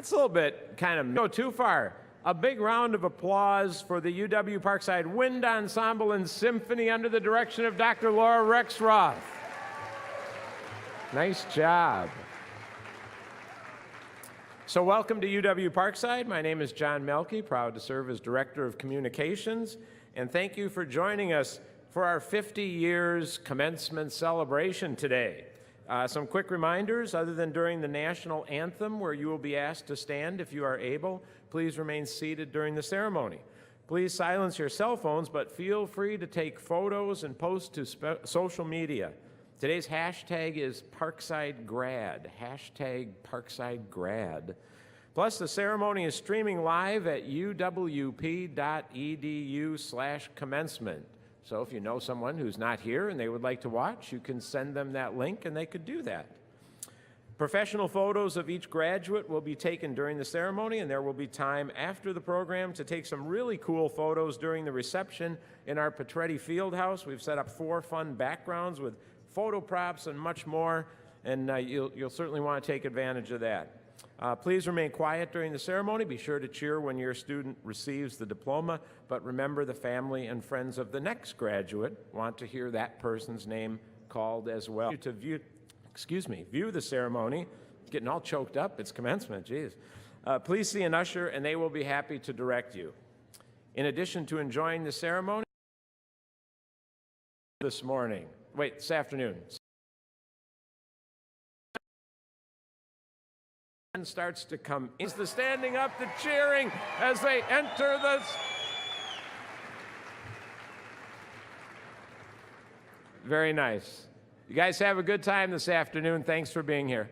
That's a little bit kind of go too far. A big round of applause for the UW Parkside Wind Ensemble and Symphony under the direction of Dr. Laura Rexroth. Nice job. So welcome to UW Parkside. My name is John Melke, proud to serve as Director of Communications, and thank you for joining us for our 50 years commencement celebration today. Some quick reminders, other than during the national anthem where you will be asked to stand if you are able, please remain seated during the ceremony. Please silence your cell phones, but feel free to take photos and post to social media. Today's hashtag is ParksideGrad, hashtag ParksideGrad. Plus, the ceremony is streaming live at uwp.edu/commencement. So if you know someone who's not here and they would like to watch, you can send them that link and they could do that. Professional photos of each graduate will be taken during the ceremony, and there will be time after the program to take some really cool photos during the reception in our Petretti Fieldhouse. We've set up 4 fun backgrounds with photo props and much more, and you'll certainly want to take advantage of that. Please remain quiet during the ceremony. Be sure to cheer when your student receives the diploma, but remember the family and friends of the next graduate want to hear that person's name called as well. To view the ceremony, getting all choked up, it's commencement, geez. Please see an usher and they will be happy to direct you. In addition to enjoying the ceremony this afternoon. And starts to come is the standing up, the cheering as they enter the very nice. You guys have a good time this afternoon. Thanks for being here.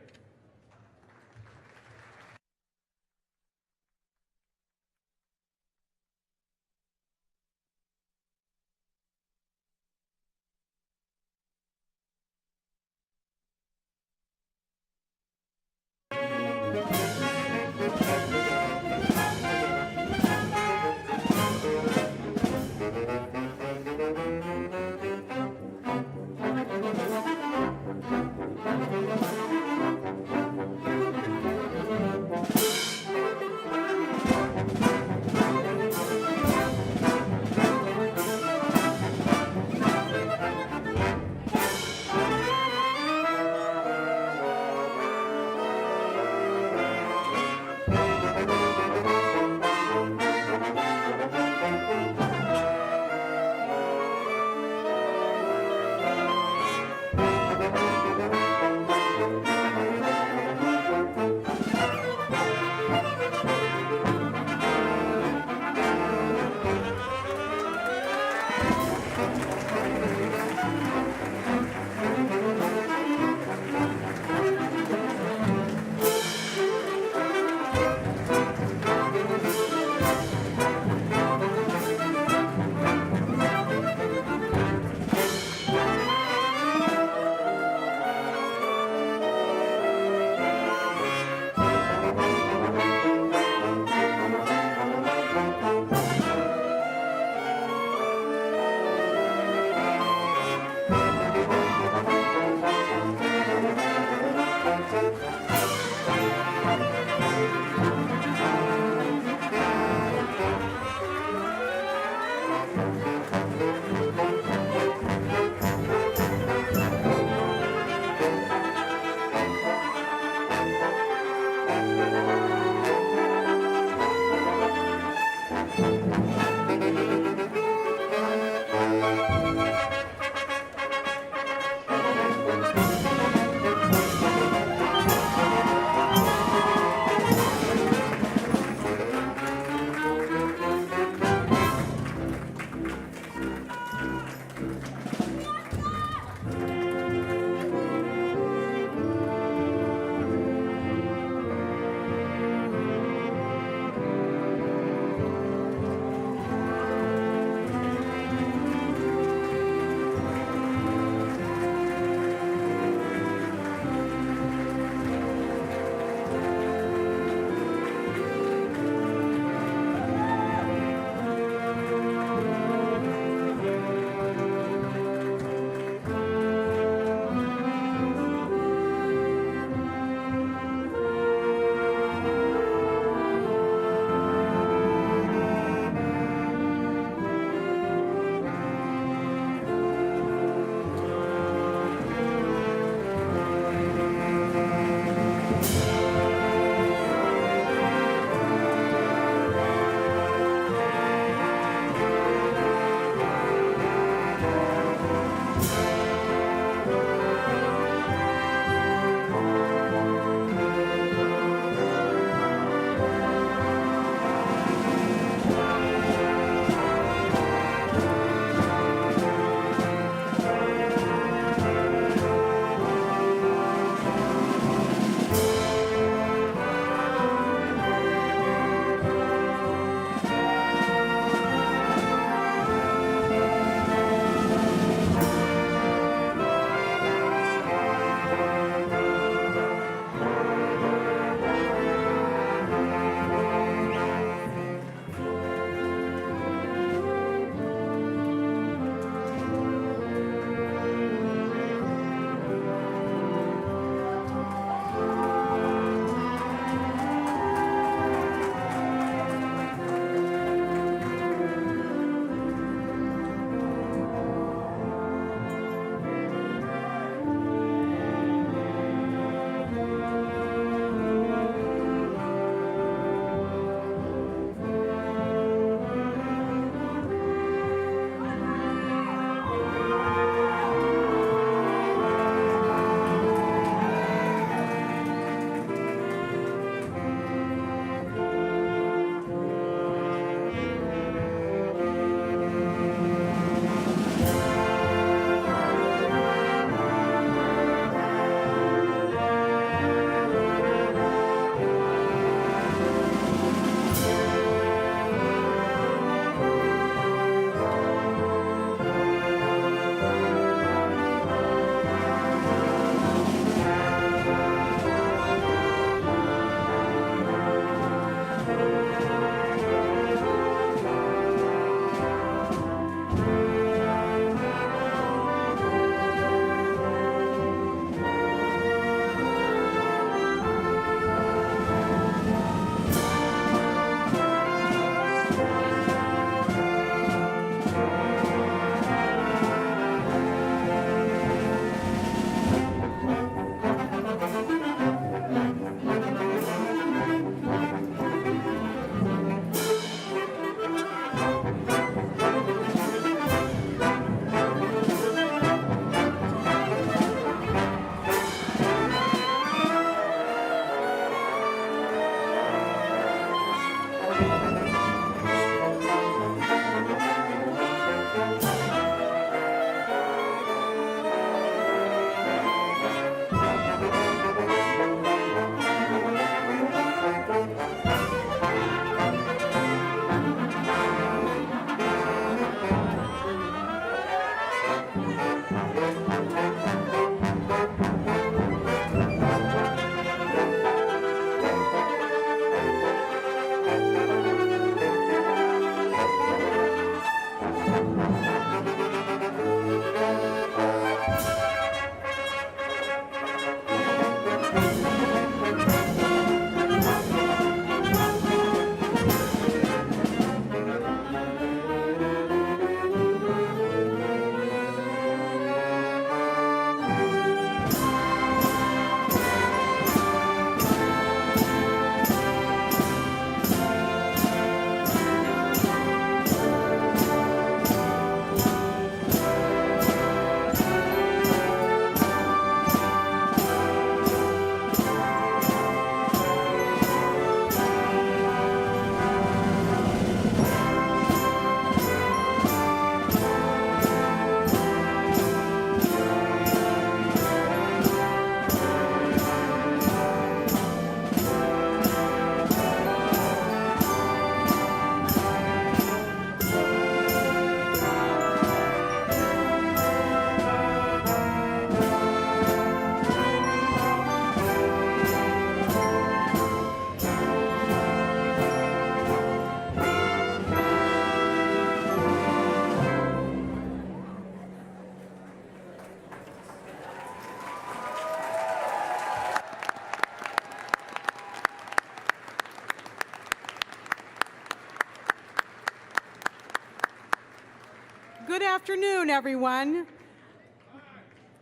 Good afternoon, everyone.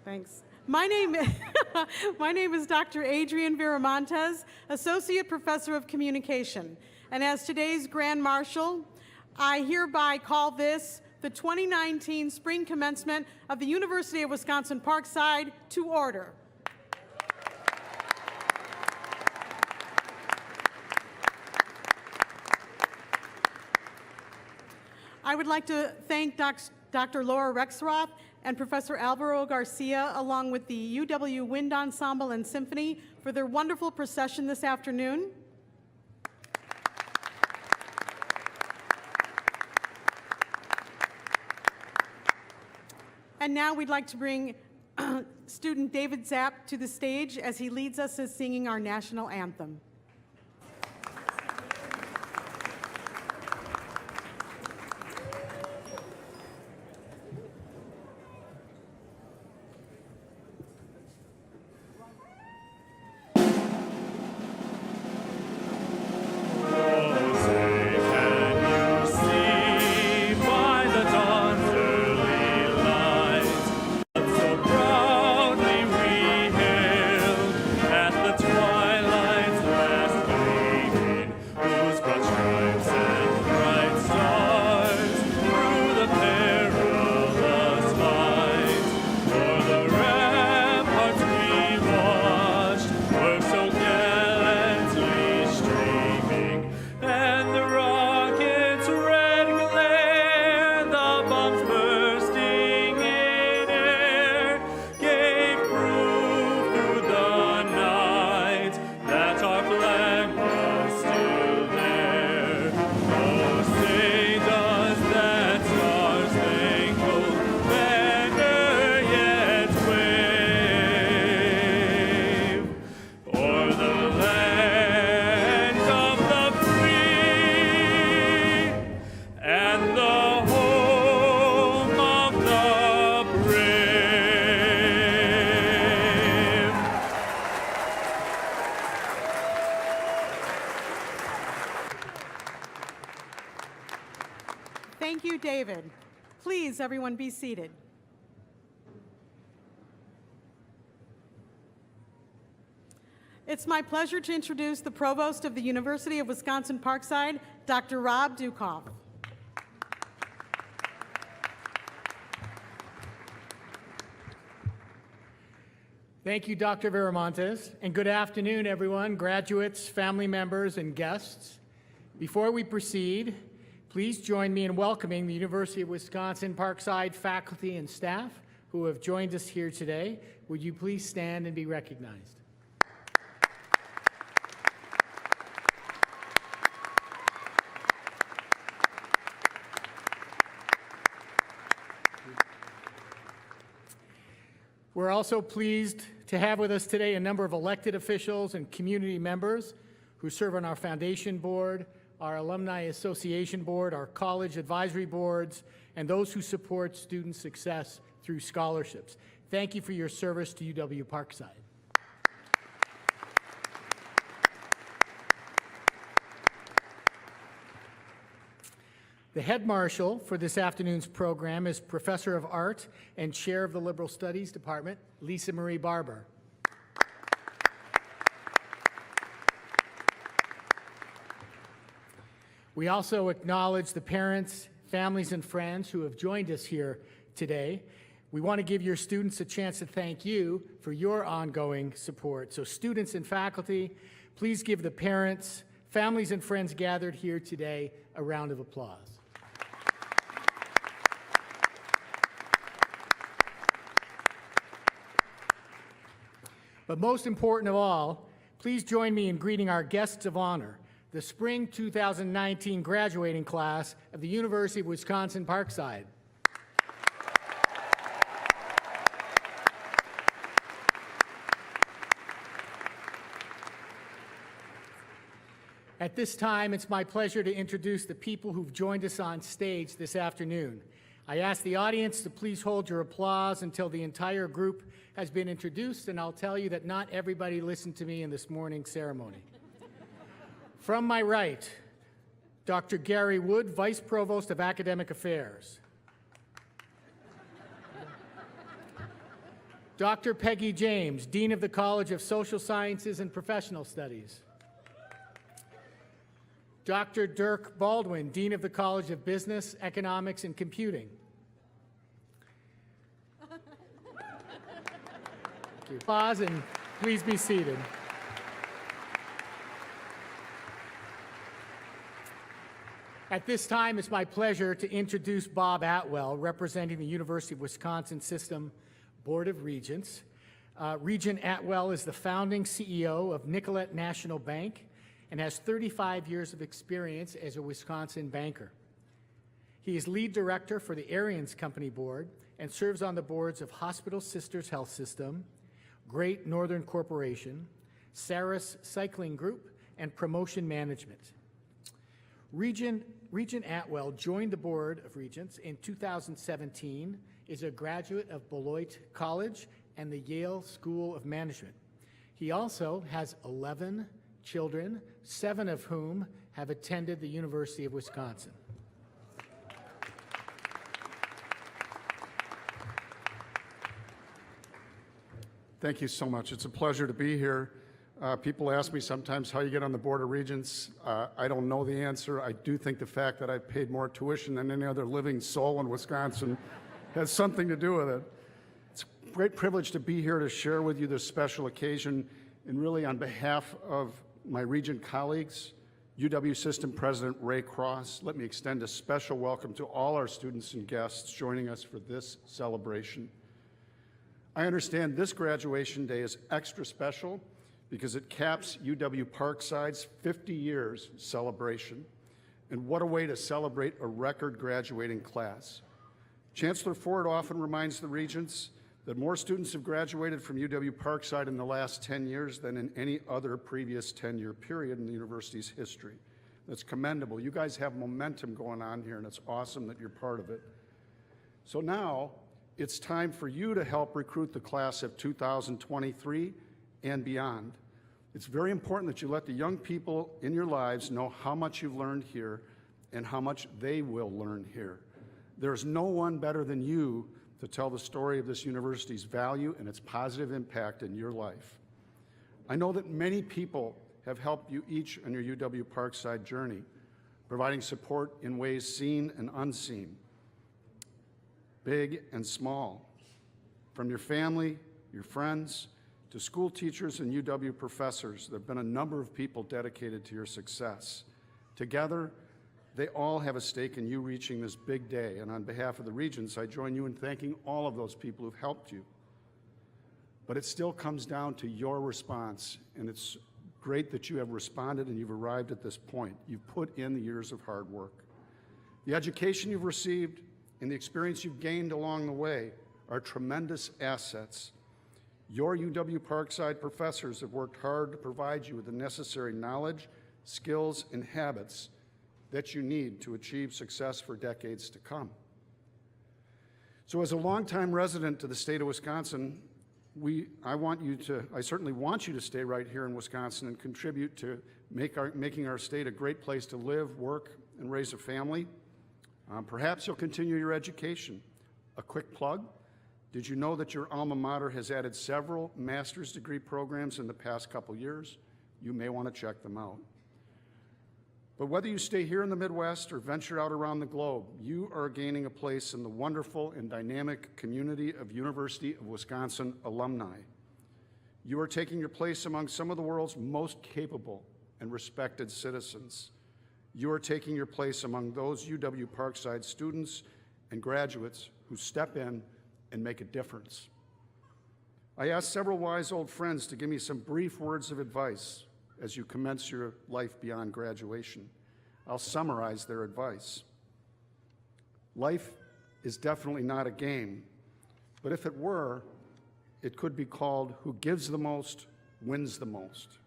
Thanks. My name is Dr. Adrienne Viramontes, Associate Professor of Communication. And as today's Grand Marshal, I hereby call this the 2019 Spring Commencement of the University of Wisconsin-Parkside to order. I would like to thank Dr. Laura Rexroth and Professor Alvaro Garcia, along with the UW Wind Ensemble and Symphony, for their wonderful procession this afternoon. And now we'd like to bring student David Zapp to the stage as he leads us in singing our national anthem. Thank you, David. Please, everyone, be seated. It's my pleasure to introduce the Provost of the University of Wisconsin-Parkside, Dr. Rob Dukoff. Thank you, Dr. Viramontes, and good afternoon, everyone, graduates, family members, and guests. Before we proceed, please join me in welcoming the University of Wisconsin-Parkside faculty and staff who have joined us here today. Would you please stand and be recognized? We're also pleased to have with us today a number of elected officials and community members who serve on our foundation board, our alumni association board, our college advisory boards, and those who support student success through scholarships. Thank you for your service to UW Parkside. The head marshal for this afternoon's program is Professor of Art and Chair of the Liberal Studies Department, Lisa Marie Barber. We also acknowledge the parents, families, and friends who have joined us here today. We want to give your students a chance to thank you for your ongoing support. So students and faculty, please give the parents, families, and friends gathered here today a round of applause. But most important of all, please join me in greeting our guests of honor, the Spring 2019 graduating class of the University of Wisconsin-Parkside. At this time, it's my pleasure to introduce the people who've joined us on stage this afternoon. I ask the audience to please hold your applause until the entire group has been introduced, and I'll tell you that not everybody listened to me in this morning's ceremony. From my right, Dr. Gary Wood, Vice Provost of Academic Affairs. Dr. Peggy James, Dean of the College of Social Sciences and Professional Studies. Dr. Dirk Baldwin, Dean of the College of Business, Economics, and Computing. Thank you. Pause and please be seated. At this time, it's my pleasure to introduce Bob Atwell, representing the University of Wisconsin System Board of Regents. Regent Atwell is the founding CEO of Nicollet National Bank and has 35 years of experience as a Wisconsin banker. He is lead director for the Arians Company Board and serves on the boards of Hospital Sisters Health System, Great Northern Corporation, Saris Cycling Group, and Promotion Management. Regent Atwell joined the Board of Regents in 2017, is a graduate of Beloit College and the Yale School of Management. He also has 11 children, 7 of whom have attended the University of Wisconsin. Thank you so much. It's a pleasure to be here. People ask me sometimes how you get on the Board of Regents. I don't know the answer. I do think the fact that I've paid more tuition than any other living soul in Wisconsin has something to do with it. It's a great privilege to be here to share with you this special occasion, and really on behalf of my Regent colleagues, UW System President Ray Cross, let me extend a special welcome to all our students and guests joining us for this celebration. I understand this graduation day is extra special because it caps UW Parkside's 50 years celebration. And what a way to celebrate a record graduating class. Chancellor Ford often reminds the Regents that more students have graduated from UW Parkside in the last 10 years than in any other previous 10-year period in the university's history. That's commendable. You guys have momentum going on here, and it's awesome that you're part of it. So now, it's time for you to help recruit the class of 2023 and beyond. It's very important that you let the young people in your lives know how much you've learned here and how much they will learn here. There's no one better than you to tell the story of this university's value and its positive impact in your life. I know that many people have helped you each on your UW Parkside journey, providing support in ways seen and unseen, big and small, from your family, your friends, to school teachers and UW professors. There have been a number of people dedicated to your success. Together, they all have a stake in you reaching this big day, and on behalf of the Regents, I join you in thanking all of those people who've helped you. But it still comes down to your response, and it's great that you have responded and you've arrived at this point. You've put in the years of hard work. The education you've received and the experience you've gained along the way are tremendous assets. Your UW Parkside professors have worked hard to provide you with the necessary knowledge, skills, and habits that you need to achieve success for decades to come. So as a longtime resident to the state of Wisconsin, I certainly want you to stay right here in Wisconsin and contribute to making our state a great place to live, work, and raise a family. Perhaps you'll continue your education. A quick plug, did you know that your alma mater has added several master's degree programs in the past couple years? You may want to check them out. But whether you stay here in the Midwest or venture out around the globe, you are gaining a place in the wonderful and dynamic community of University of Wisconsin alumni. You are taking your place among some of the world's most capable and respected citizens. You are taking your place among those UW Parkside students and graduates who step in and make a difference. I asked several wise old friends to give me some brief words of advice as you commence your life beyond graduation. I'll summarize their advice. Life is definitely not a game, but if it were, it could be called who gives the most wins the most.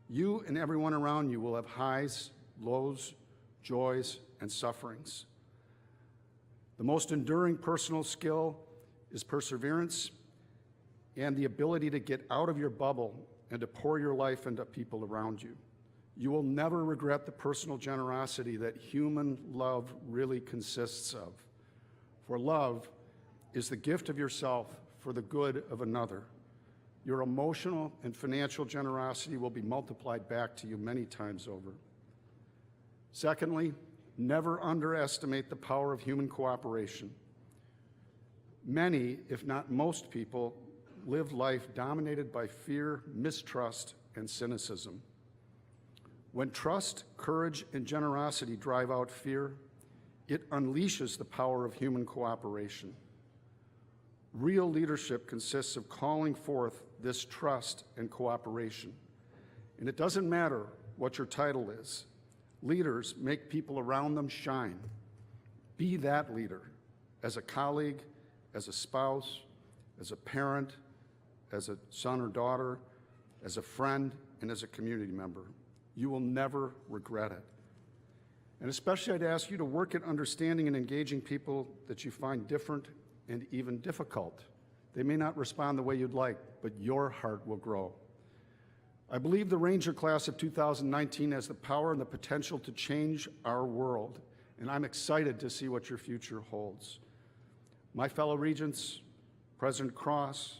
You and everyone around you will have highs, lows, joys, and sufferings. The most enduring personal skill is perseverance and the ability to get out of your bubble and to pour your life into people around you. You will never regret the personal generosity that human love really consists of. For love is the gift of yourself for the good of another. Your emotional and financial generosity will be multiplied back to you many times over. Secondly, never underestimate the power of human cooperation. Many, if not most people, live life dominated by fear, mistrust, and cynicism. When trust, courage, and generosity drive out fear, it unleashes the power of human cooperation. Real leadership consists of calling forth this trust and cooperation. And it doesn't matter what your title is. Leaders make people around them shine. Be that leader as a colleague, as a spouse, as a parent, as a son or daughter, as a friend, and as a community member. You will never regret it. And especially I'd ask you to work at understanding and engaging people that you find different and even difficult. They may not respond the way you'd like, but your heart will grow. I believe the Ranger class of 2019 has the power and the potential to change our world, and I'm excited to see what your future holds. My fellow Regents, President Cross,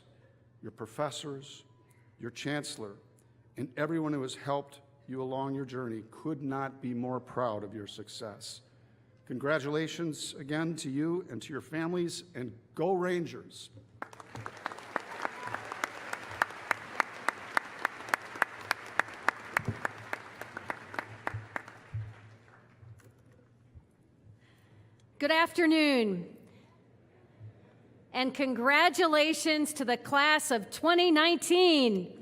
your professors, your Chancellor, and everyone who has helped you along your journey could not be more proud of your success. Congratulations again to you and to your families, and go Rangers! Good afternoon, and congratulations to the class of 2019.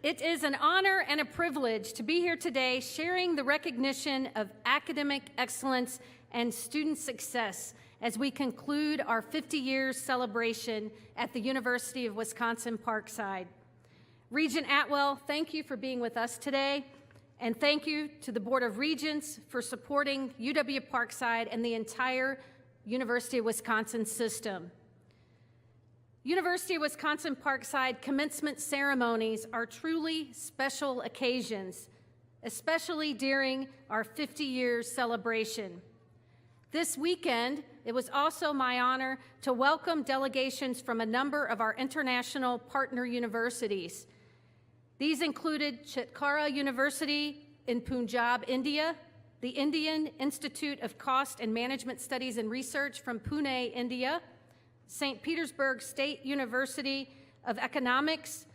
It is an honor and a privilege to be here today sharing the recognition of academic excellence and student success as we conclude our 50 years celebration at the University of Wisconsin-Parkside. Regent Atwell, thank you for being with us today, and thank you to the Board of Regents for supporting UW-Parkside and the entire University of Wisconsin system. University of Wisconsin-Parkside commencement ceremonies are truly special occasions, especially during our 50 years celebration. This weekend, it was also my honor to welcome delegations from a number of our international partner universities. These included Chitkara University in Punjab, India, the Indian Institute of Cost and Management Studies and Research from Pune, India, St. Petersburg State University of Economics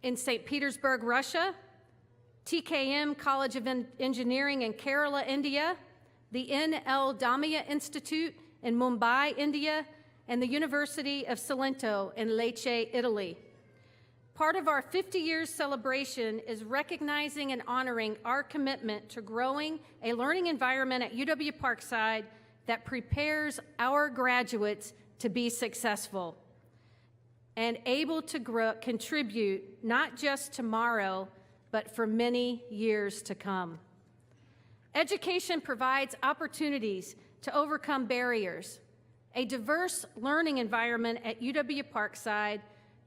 in St. Petersburg, Russia, TKM College of Engineering in Kerala, India, the N.L. Damia Institute in Mumbai, India, and the University of Salento in Lecce, Italy. Part of our 50 years celebration is recognizing and honoring our commitment to growing a learning environment at UW-Parkside that prepares our graduates to be successful and able to contribute not just tomorrow, but for many years to come. Education provides opportunities to overcome barriers. A diverse learning environment at UW-Parkside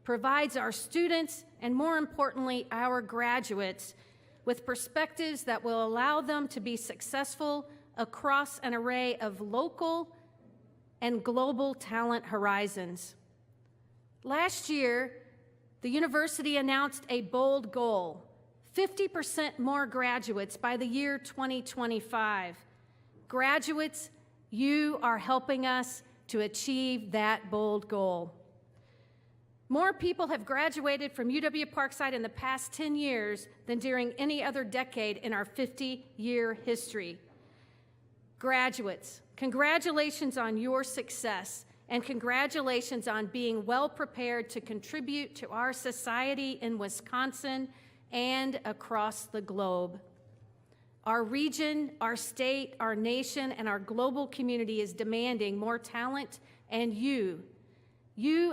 provides our students, and more importantly, our graduates, with perspectives that will allow them to be successful across an array of local and global talent horizons. Last year, the university announced a bold goal: 50% more graduates by the year 2025. Graduates, you are helping us to achieve that bold goal. More people have graduated from UW-Parkside in the past 10 years than during any other decade in our 50-year history. Graduates, congratulations on your success, and congratulations on being well prepared to contribute to our society in Wisconsin and across the globe. Our region, our state, our nation, and our global community is demanding more talent, and you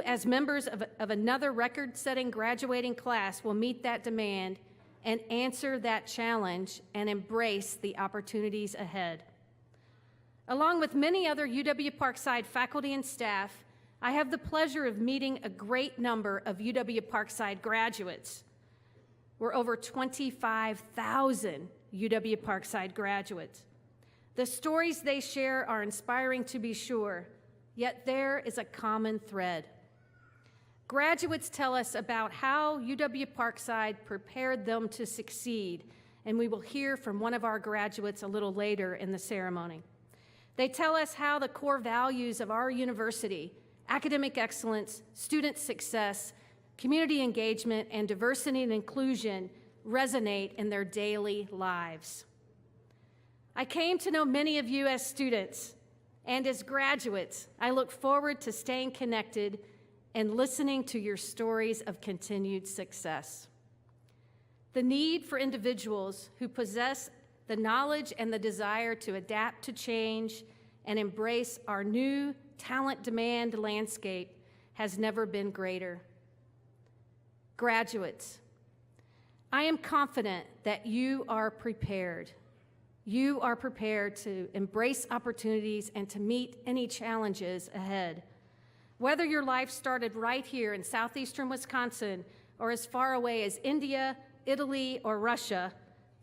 as members of another record-setting graduating class will meet that demand and answer that challenge and embrace the opportunities ahead. Along with many other UW-Parkside faculty and staff, I have the pleasure of meeting a great number of UW-Parkside graduates. We're over 25,000 UW Parkside graduates. The stories they share are inspiring to be sure, yet there is a common thread. Graduates tell us about how UW Parkside prepared them to succeed, and we will hear from one of our graduates a little later in the ceremony. They tell us how the core values of our university, academic excellence, student success, community engagement, and diversity and inclusion resonate in their daily lives. I came to know many of you as students, and as graduates, I look forward to staying connected and listening to your stories of continued success. The need for individuals who possess the knowledge and the desire to adapt to change and embrace our new talent demand landscape has never been greater. Graduates, I am confident that you are prepared. You are prepared to embrace opportunities and to meet any challenges ahead. Whether your life started right here in southeastern Wisconsin or as far away as India, Italy, or Russia,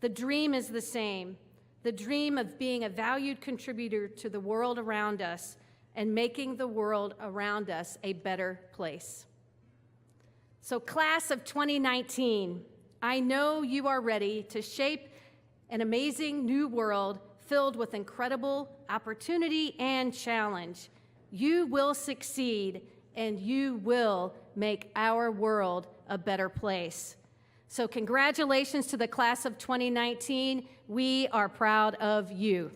the dream is the same, the dream of being a valued contributor to the world around us and making the world around us a better place. So, class of 2019, I know you are ready to shape an amazing new world filled with incredible opportunity and challenge. You will succeed, and you will make our world a better place. So congratulations to the class of 2019. We are proud of you.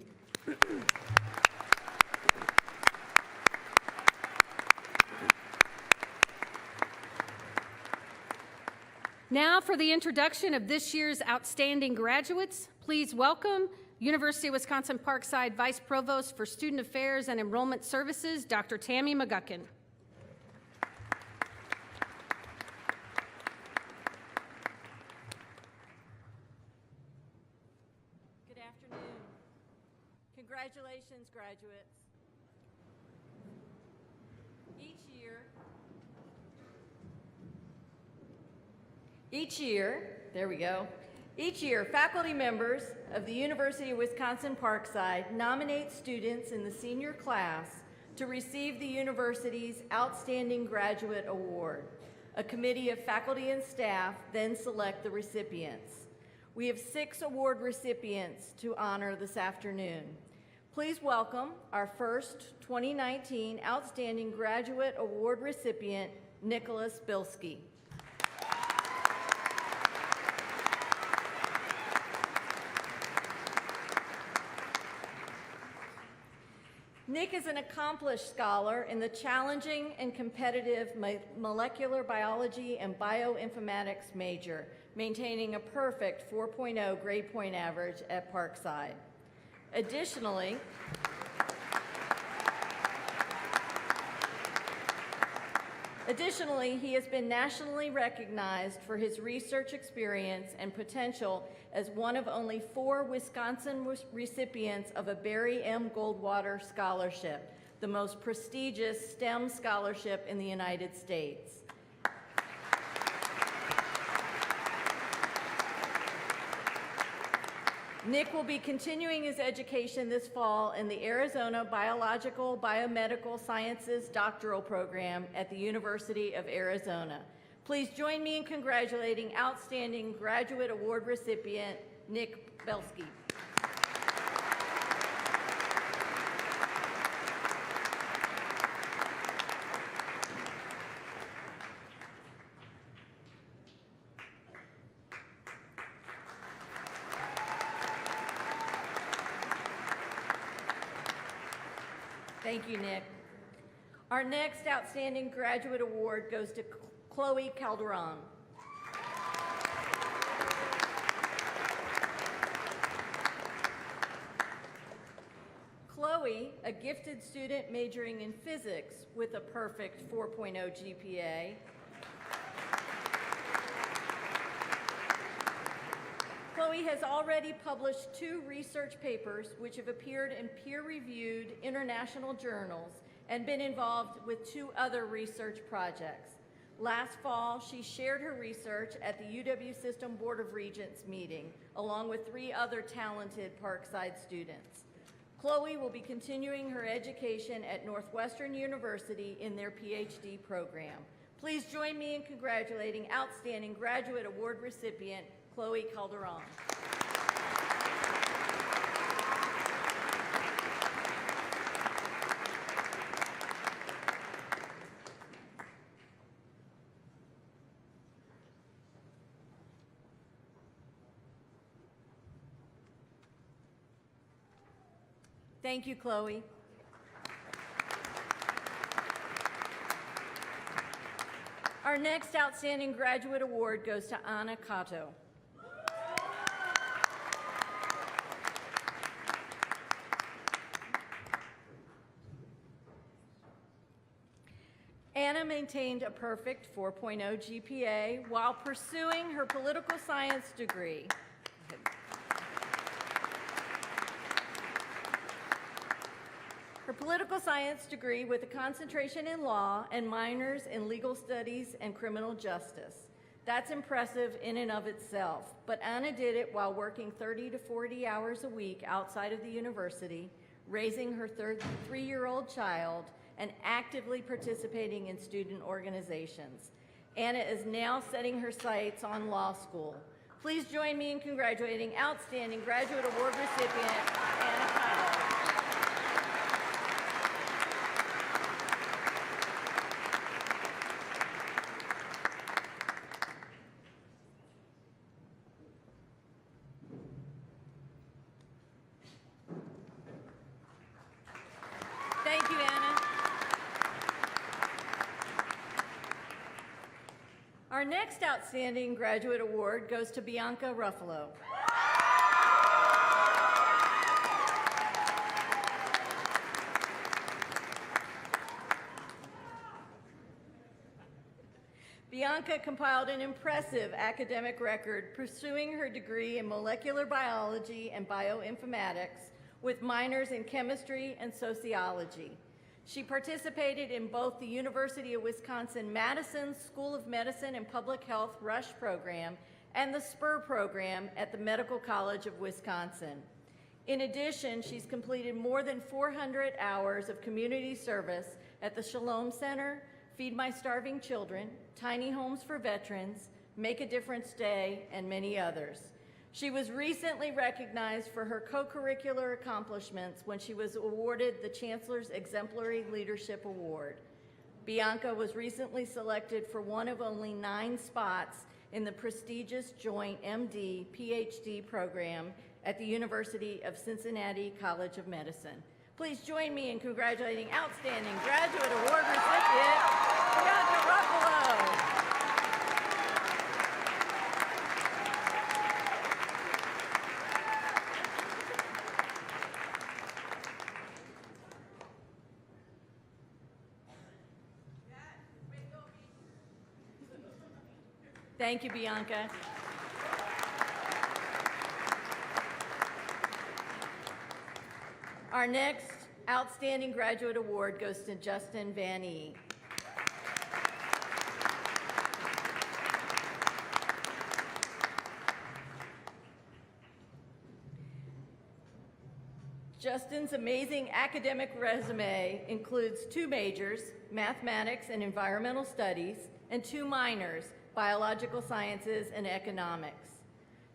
Now for the introduction of this year's outstanding graduates, please welcome University of Wisconsin Parkside Vice Provost for Student Affairs and Enrollment Services, Dr. Tammy McGuckin. Good afternoon. Congratulations, graduates. Each year, faculty members of the University of Wisconsin Parkside nominate students in the senior class to receive the university's Outstanding Graduate Award. A committee of faculty and staff then select the recipients. We have 6 award recipients to honor this afternoon. Please welcome our first 2019 Outstanding Graduate Award recipient, Nicholas Bilski. Nick is an accomplished scholar in the challenging and competitive molecular biology and bioinformatics major, maintaining a perfect 4.0 grade point average at Parkside. Additionally, he has been nationally recognized for his research experience and potential as one of only 4 Wisconsin recipients of a Barry M. Goldwater Scholarship, the most prestigious STEM scholarship in the United States. Nick will be continuing his education this fall in the Arizona Biological Biomedical Sciences doctoral program at the University of Arizona. Please join me in congratulating Outstanding Graduate Award recipient, Nick Bilski. Thank you, Nick. Our next Outstanding Graduate Award goes to Chloe Calderon. Chloe, a gifted student majoring in physics with a perfect 4.0 GPA, Chloe has already published 2 research papers which have appeared in peer-reviewed international journals and been involved with 2 other research projects. Last fall, she shared her research at the UW System Board of Regents meeting, along with 3 other talented Parkside students. Chloe will be continuing her education at Northwestern University in their PhD program. Please join me in congratulating Outstanding Graduate Award recipient, Chloe Calderon. Thank you, Chloe. Our next Outstanding Graduate Award goes to Anna Cato. Anna maintained a perfect 4.0 GPA while pursuing her political science degree. Her political science degree with a concentration in law and minors in legal studies and criminal justice. That's impressive in and of itself, but Anna did it while working 30 to 40 hours a week outside of the university, raising her 3-year-old child, and actively participating in student organizations. Anna is now setting her sights on law school. Please join me in congratulating Outstanding Graduate Award recipient, Anna Cato. Thank you, Anna. Our next Outstanding Graduate Award goes to Bianca Ruffalo. Bianca compiled an impressive academic record pursuing her degree in molecular biology and bioinformatics with minors in chemistry and sociology. She participated in both the University of Wisconsin-Madison's School of Medicine and Public Health Rush program and the SPUR program at the Medical College of Wisconsin. In addition, she's completed more than 400 hours of community service at the Shalom Center, Feed My Starving Children, Tiny Homes for Veterans, Make a Difference Day, and many others. She was recently recognized for her co-curricular accomplishments when she was awarded the Chancellor's Exemplary Leadership Award. Bianca was recently selected for one of only 9 spots in the prestigious joint MD, PhD program at the University of Cincinnati College of Medicine. Please join me in congratulating Outstanding Graduate Award recipient, Bianca Ruffalo. Thank you, Bianca. Our next Outstanding Graduate Award goes to Justin Van E. Justin's amazing academic resume includes 2 majors, mathematics and environmental studies, and 2 minors, biological sciences and economics.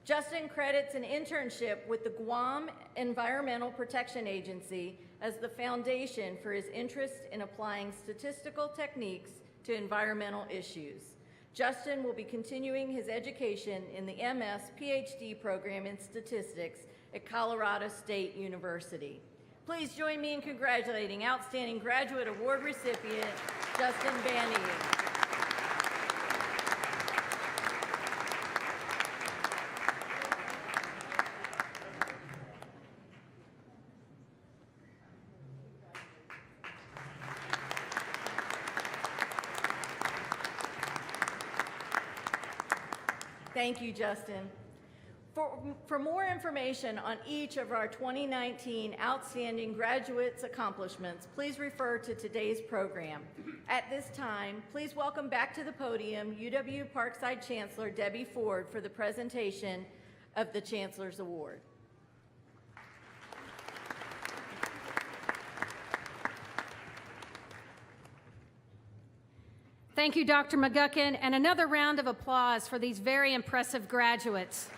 Justin credits an internship with the Guam Environmental Protection Agency as the foundation for his interest in applying statistical techniques to environmental issues. Justin will be continuing his education in the MS PhD program in statistics at Colorado State University. Please join me in congratulating Outstanding Graduate Award recipient, Justin Van E. Thank you, Justin. For more information on each of our 2019 Outstanding Graduates accomplishments, please refer to today's program. At this time, please welcome back to the podium UW Parkside Chancellor Debbie Ford for the presentation of the Chancellor's Award. Thank you, Dr. McGuckin, and another round of applause for these very impressive graduates.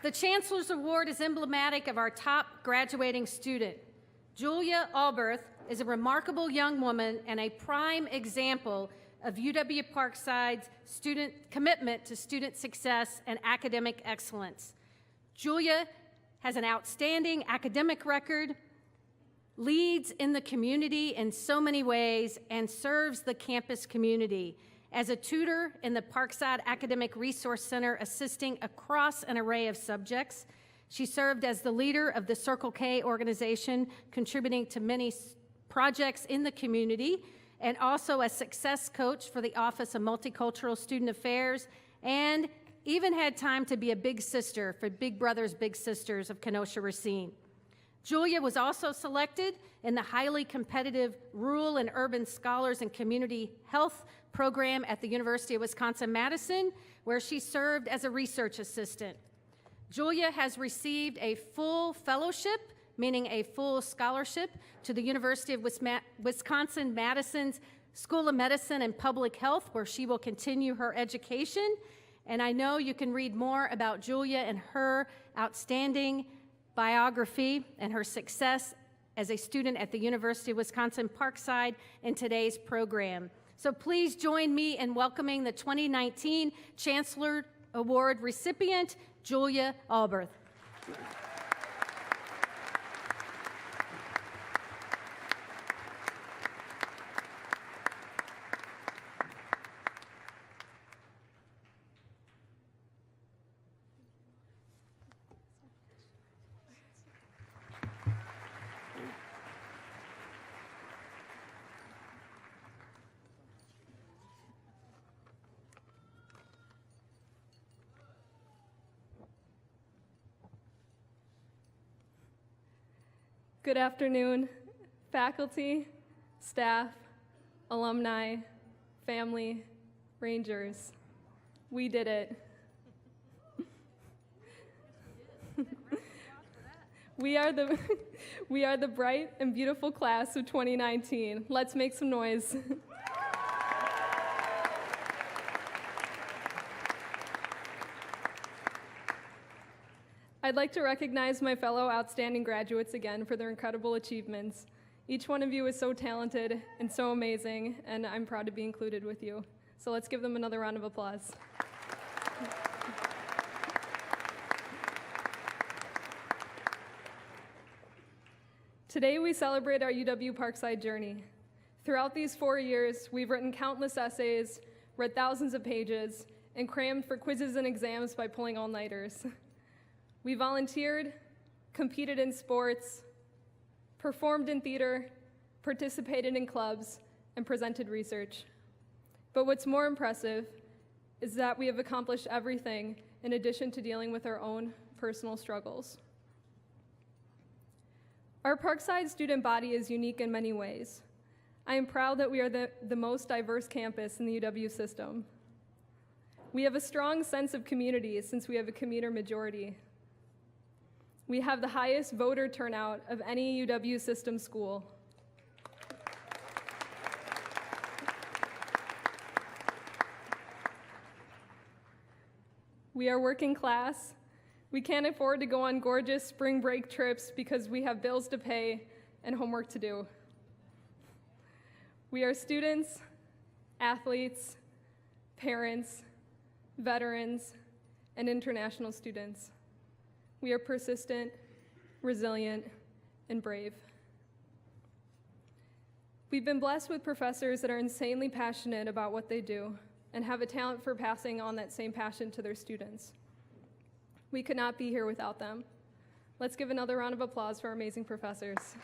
The Chancellor's Award is emblematic of our top graduating student. Julia Alberth is a remarkable young woman and a prime example of UW Parkside's student commitment to student success and academic excellence. Julia has an outstanding academic record, leads in the community in so many ways, and serves the campus community as a tutor in the Parkside Academic Resource Center, assisting across an array of subjects. She served as the leader of the Circle K organization, contributing to many projects in the community, and also a success coach for the Office of Multicultural Student Affairs, and even had time to be a big sister for Big Brothers Big Sisters of Kenosha Racine. Julia was also selected in the highly competitive Rural and Urban Scholars and Community Health program at the University of Wisconsin-Madison, where she served as a research assistant. Julia has received a full fellowship, meaning a full scholarship, to the University of Wisconsin-Madison's School of Medicine and Public Health, where she will continue her education. And I know you can read more about Julia and her outstanding biography and her success as a student at the University of Wisconsin-Parkside in today's program. So please join me in welcoming the 2019 Chancellor Award recipient, Julia Alberth. Good afternoon, faculty, staff, alumni, family, Rangers. We did it. We are the bright and beautiful class of 2019. Let's make some noise. I'd like to recognize my fellow outstanding graduates again for their incredible achievements. Each one of you is so talented and so amazing, and I'm proud to be included with you. So let's give them another round of applause. Today we celebrate our UW Parkside journey. Throughout these 4 years, we've written countless essays, read thousands of pages, and crammed for quizzes and exams by pulling all-nighters. We volunteered, competed in sports, performed in theater, participated in clubs, and presented research. But what's more impressive is that we have accomplished everything in addition to dealing with our own personal struggles. Our Parkside student body is unique in many ways. I am proud that we are the most diverse campus in the UW system. We have a strong sense of community since we have a commuter majority. We have the highest voter turnout of any UW system school. We are working class. We can't afford to go on gorgeous spring break trips because we have bills to pay and homework to do. We are students, athletes, parents, veterans, and international students. We are persistent, resilient, and brave. We've been blessed with professors that are insanely passionate about what they do and have a talent for passing on that same passion to their students. We could not be here without them. Let's give another round of applause for our amazing professors.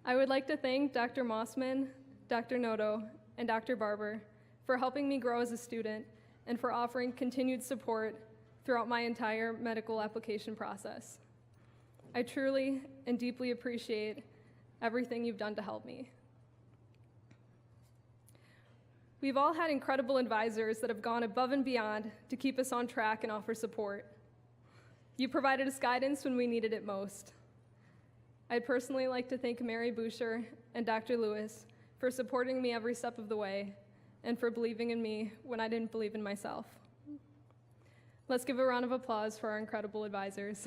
I would like to thank Dr. Mossman, Dr. Noto, and Dr. Barber for helping me grow as a student, and for offering continued support throughout my entire medical application process. I truly and deeply appreciate everything you've done to help me. We've all had incredible advisors that have gone above and beyond to keep us on track and offer support. You provided us guidance when we needed it most. I'd personally like to thank Mary Boucher and Dr. Lewis for supporting me every step of the way and for believing in me when I didn't believe in myself. Let's give a round of applause for our incredible advisors.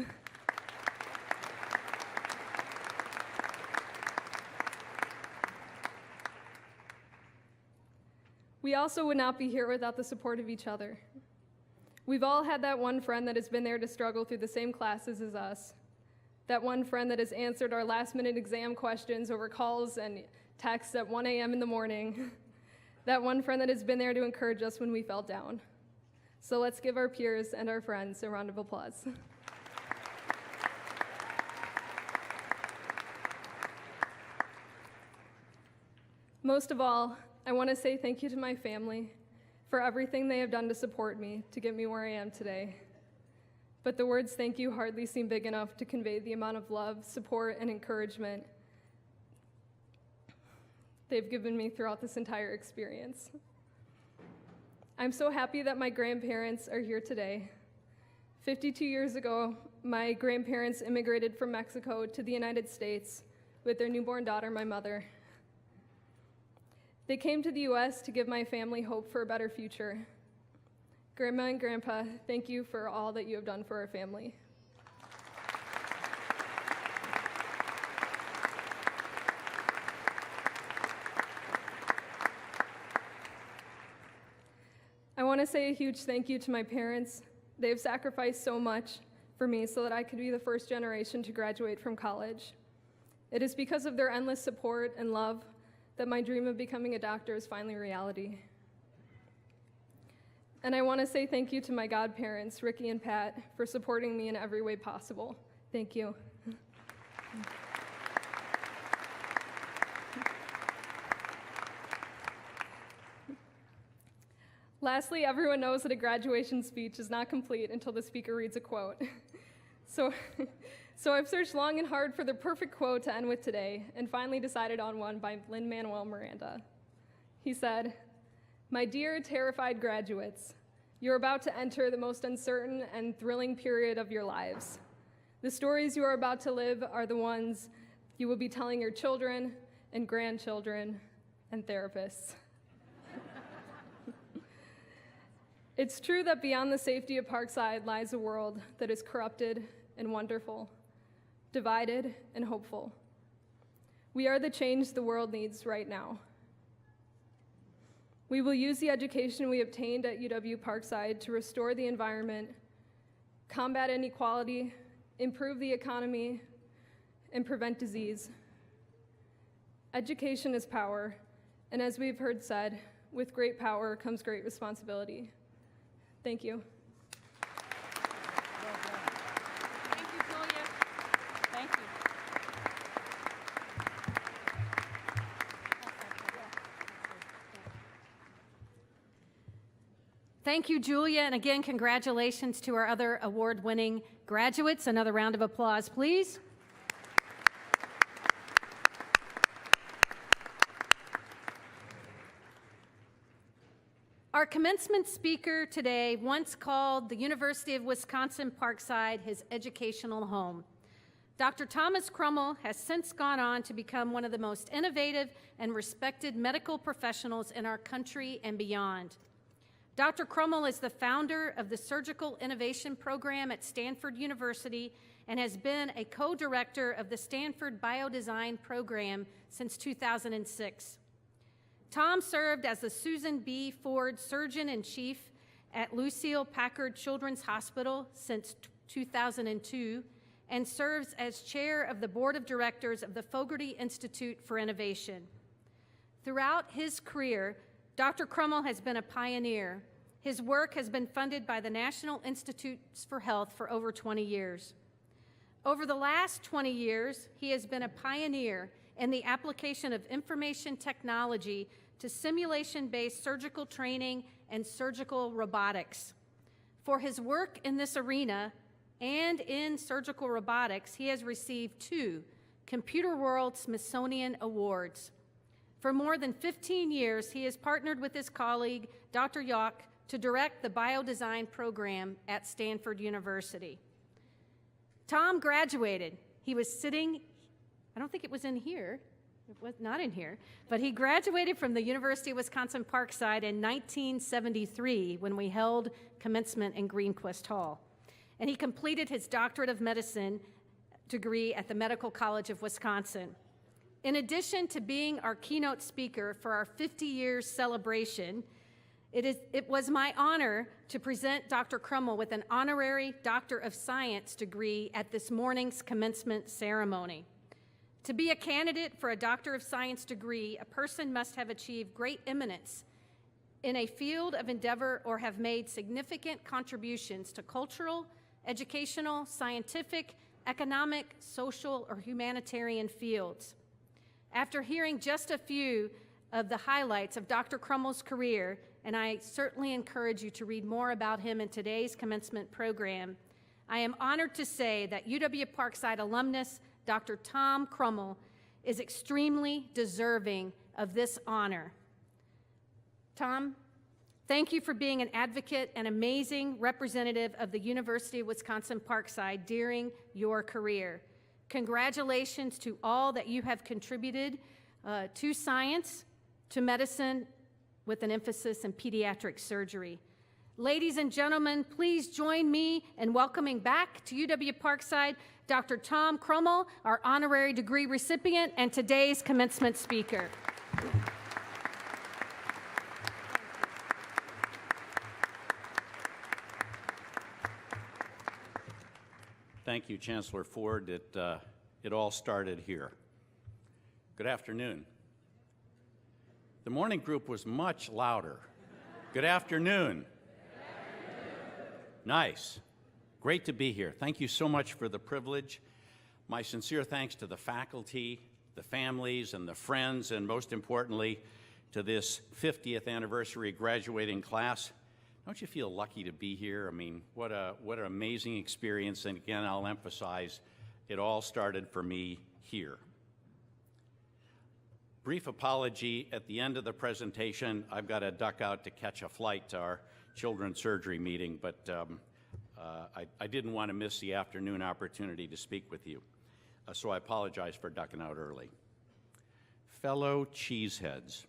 We also would not be here without the support of each other. We've all had that one friend that has been there to struggle through the same classes as us. That one friend that has answered our last-minute exam questions over calls and texts at 1 a.m. in the morning. That one friend that has been there to encourage us when we felt down. So let's give our peers and our friends a round of applause. Most of all, I want to say thank you to my family for everything they have done to support me to get me where I am today. But the words thank you hardly seem big enough to convey the amount of love, support, and encouragement they've given me throughout this entire experience. I'm so happy that my grandparents are here today. 52 years ago, my grandparents immigrated from Mexico to the United States with their newborn daughter, my mother. They came to the U.S. to give my family hope for a better future. Grandma and Grandpa, thank you for all that you have done for our family. I want to say a huge thank you to my parents. They have sacrificed so much for me so that I could be the first generation to graduate from college. It is because of their endless support and love that my dream of becoming a doctor is finally reality. And I want to say thank you to my godparents, Ricky and Pat, for supporting me in every way possible. Thank you. Lastly, everyone knows that a graduation speech is not complete until the speaker reads a quote. So I've searched long and hard for the perfect quote to end with today, and finally decided on one by Lin-Manuel Miranda. He said, "My dear terrified graduates, you're about to enter the most uncertain and thrilling period of your lives. The stories you are about to live are the ones you will be telling your children and grandchildren and therapists." It's true that beyond the safety of Parkside lies a world that is corrupted and wonderful, divided and hopeful. We are the change the world needs right now. We will use the education we obtained at UW Parkside to restore the environment, combat inequality, improve the economy, and prevent disease. Education is power, and as we've heard said, with great power comes great responsibility. Thank you. Thank you, Julia. Thank you. Thank you, Julia, and again, congratulations to our other award-winning graduates. Another round of applause, please. Our commencement speaker today once called the University of Wisconsin-Parkside his educational home. Dr. Thomas Krummel has since gone on to become one of the most innovative and respected medical professionals in our country and beyond. Dr. Krummel is the founder of the Surgical Innovation Program at Stanford University and has been a co-director of the Stanford Biodesign Program since 2006. Tom served as the Susan B. Ford Surgeon-in-Chief at Lucile Packard Children's Hospital since 2002 and serves as chair of the board of directors of the Fogarty Institute for Innovation. Throughout his career, Dr. Krummel has been a pioneer. His work has been funded by the National Institutes for Health for over 20 years. Over the last 20 years, he has been a pioneer in the application of information technology to simulation-based surgical training and surgical robotics. For his work in this arena and in surgical robotics, he has received 2 Computer World Smithsonian Awards. For more than 15 years, he has partnered with his colleague, Dr. Yock, to direct the biodesign program at Stanford University. Tom graduated. He was sitting, I don't think it was in here, it was not in here, but he graduated from the University of Wisconsin-Parkside in 1973 when we held commencement in Greenquist Hall. And he completed his Doctorate of Medicine degree at the Medical College of Wisconsin. In addition to being our keynote speaker for our 50 years celebration, it was my honor to present Dr. Crummell with an honorary Doctor of Science degree at this morning's commencement ceremony. To be a candidate for a Doctor of Science degree, a person must have achieved great eminence in a field of endeavor or have made significant contributions to cultural, educational, scientific, economic, social, or humanitarian fields. After hearing just a few of the highlights of Dr. Crummell's career, and I certainly encourage you to read more about him in today's commencement program, I am honored to say that UW-Parkside alumnus Dr. Tom Crummell is extremely deserving of this honor. Tom, thank you for being an advocate and amazing representative of the University of Wisconsin-Parkside during your career. Congratulations to all that you have contributed to science, to medicine, with an emphasis in pediatric surgery. Ladies and gentlemen, please join me in welcoming back to UW-Parkside Dr. Tom Crummell, our honorary degree recipient and today's commencement speaker. Thank you, Chancellor Ford. It all started here. Good afternoon. The morning group was much louder. Good afternoon. Nice. Great to be here. Thank you so much for the privilege. My sincere thanks to the faculty, the families, and the friends, and most importantly, to this 50th anniversary graduating class. Don't you feel lucky to be here? I mean, what an amazing experience. And again, I'll emphasize, it all started for me here. Brief apology at the end of the presentation. I've got to duck out to catch a flight to our children's surgery meeting, but I didn't want to miss the afternoon opportunity to speak with you. So I apologize for ducking out early. Fellow cheeseheads,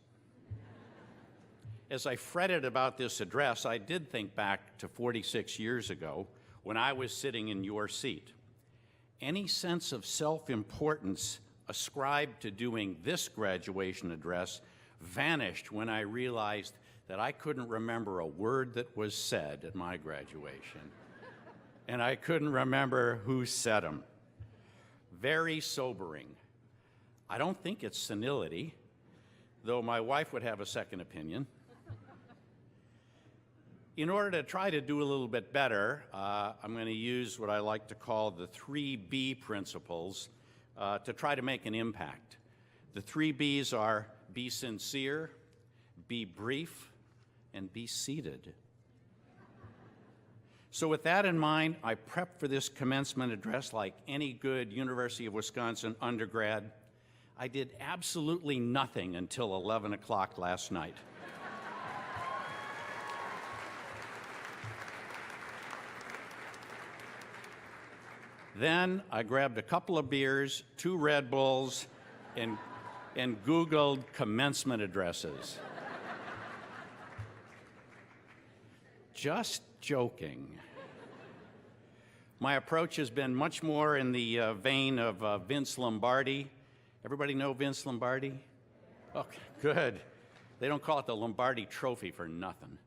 as I fretted about this address, I did think back to 46 years ago when I was sitting in your seat. Any sense of self-importance ascribed to doing this graduation address vanished when I realized that I couldn't remember a word that was said at my graduation. And I couldn't remember who said them. Very sobering. I don't think it's senility, though my wife would have a second opinion. In order to try to do a little bit better, I'm going to use what I like to call the 3B principles to try to make an impact. The 3 B's are be sincere, be brief, and be seated. So with that in mind, I prepped for this commencement address like any good University of Wisconsin undergrad. I did absolutely nothing until 11 o'clock last night. Then I grabbed a couple of beers, 2 Red Bulls, and Googled commencement addresses. Just joking. My approach has been much more in the vein of Vince Lombardi. Everybody know Vince Lombardi? Okay, good. They don't call it the Lombardi Trophy for nothing.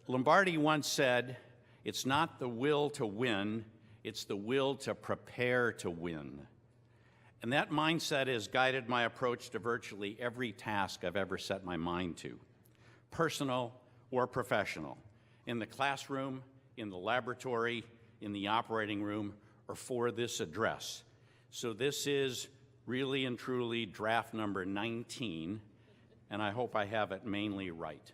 Lombardi once said, "It's not the will to win, it's the will to prepare to win." And that mindset has guided my approach to virtually every task I've ever set my mind to, personal or professional, in the classroom, in the laboratory, in the operating room, or for this address. So this is Really and truly draft number 19, and I hope I have it mainly right.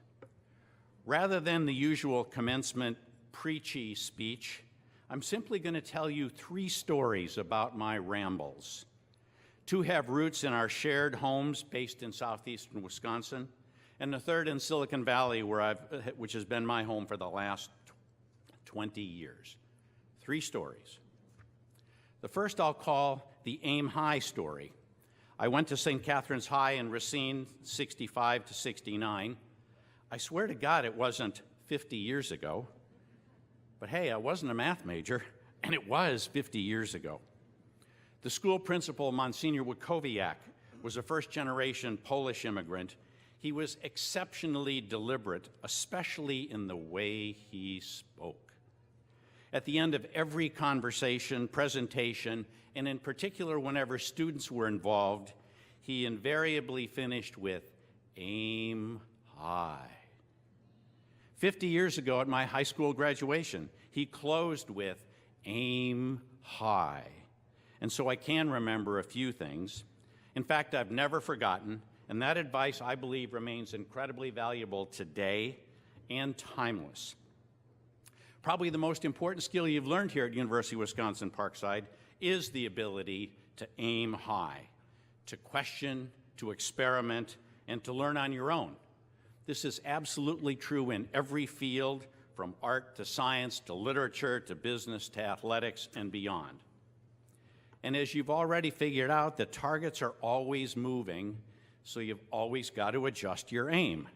Rather than the usual commencement preachy speech, I'm simply going to tell you 3 stories about my rambles. 2 have roots in our shared homes based in southeastern Wisconsin, and the third in Silicon Valley, which has been my home for the last 20 years. 3 stories. The first I'll call the Aim High story. I went to St. Catherine's High in Racine, 65 to 69. I swear to God it wasn't 50 years ago. But hey, I wasn't a math major, and it was 50 years ago. The school principal, Monsignor Łukowiak, was a first-generation Polish immigrant. He was exceptionally deliberate, especially in the way he spoke. At the end of every conversation, presentation, and in particular whenever students were involved, he invariably finished with, "Aim high." 50 years ago at my high school graduation, he closed with, "Aim high." And so I can remember a few things. In fact, I've never forgotten, and that advice, I believe, remains incredibly valuable today and timeless. Probably the most important skill you've learned here at University of Wisconsin-Parkside is the ability to aim high, to question, to experiment, and to learn on your own. This is absolutely true in every field, from art to science to literature to business to athletics and beyond. And as you've already figured out, the targets are always moving, so you've always got to adjust your aim.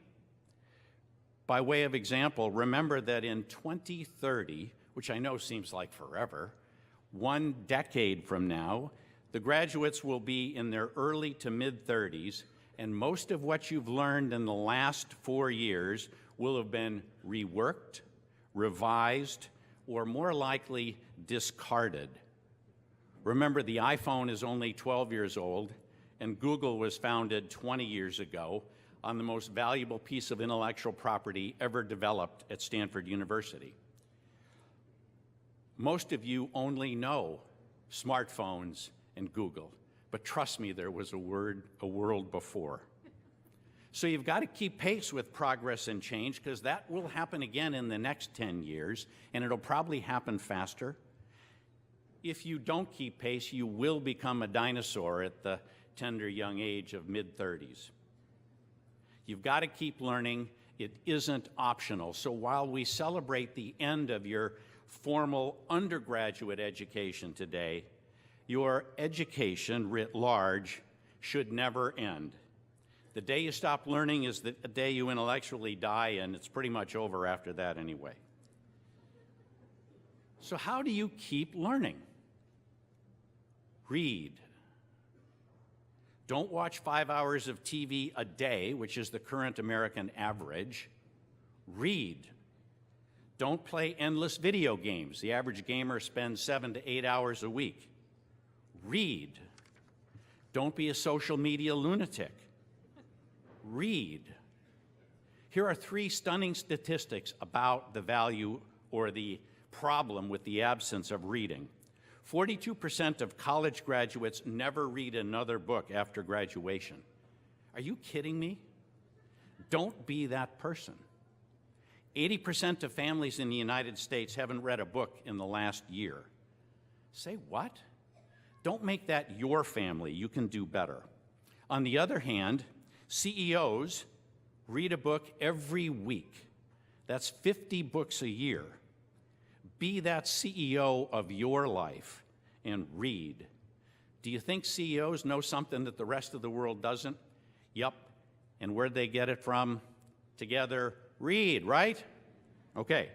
By way of example, remember that in 2030, which I know seems like forever, 1 decade from now, the graduates will be in their early to mid-30s, and most of what you've learned in the last 4 years will have been reworked, revised, or more likely discarded. Remember, the iPhone is only 12 years old, and Google was founded 20 years ago on the most valuable piece of intellectual property ever developed at Stanford University. Most of you only know smartphones and Google, but trust me, there was a world before. So you've got to keep pace with progress and change, because that will happen again in the next 10 years, and it'll probably happen faster. If you don't keep pace, you will become a dinosaur at the tender young age of mid-30s. You've got to keep learning. It isn't optional. So while we celebrate the end of your formal undergraduate education today, your education writ large should never end. The day you stop learning is the day you intellectually die, and it's pretty much over after that anyway. So how do you keep learning? Read. Don't watch 5 hours of TV a day, which is the current American average. Read. Don't play endless video games. The average gamer spends 7 to 8 hours a week. Read. Don't be a social media lunatic. Read. Here are 3 stunning statistics about the value or the problem with the absence of reading. 42% of college graduates never read another book after graduation. Are you kidding me? Don't be that person. 80% of families in the United States haven't read a book in the last year. Say what? Don't make that your family. You can do better. On the other hand, CEOs read a book every week. That's 50 books a year. Be that CEO of your life and read. Do you think CEOs know something that the rest of the world doesn't? Yup. And where'd they get it from? Together, read, right? Okay.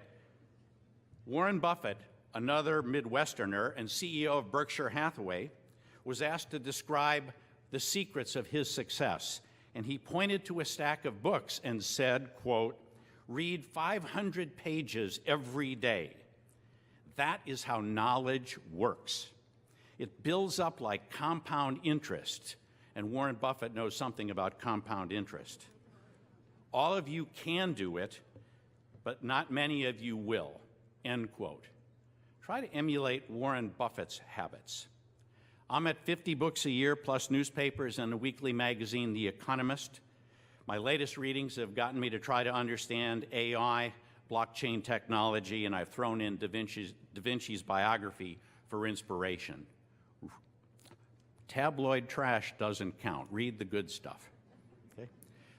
Warren Buffett, another Midwesterner and CEO of Berkshire Hathaway, was asked to describe the secrets of his success. And he pointed to a stack of books and said, quote, "Read 500 pages every day. That is how knowledge works. It builds up like compound interest." And Warren Buffett knows something about compound interest. All of you can do it, but not many of you will, end quote. Try to emulate Warren Buffett's habits. I'm at 50 books a year, plus newspapers and a weekly magazine, The Economist. My latest readings have gotten me to try to understand AI, blockchain technology, and I've thrown in Da Vinci's biography for inspiration. Tabloid trash doesn't count. Read the good stuff. Okay?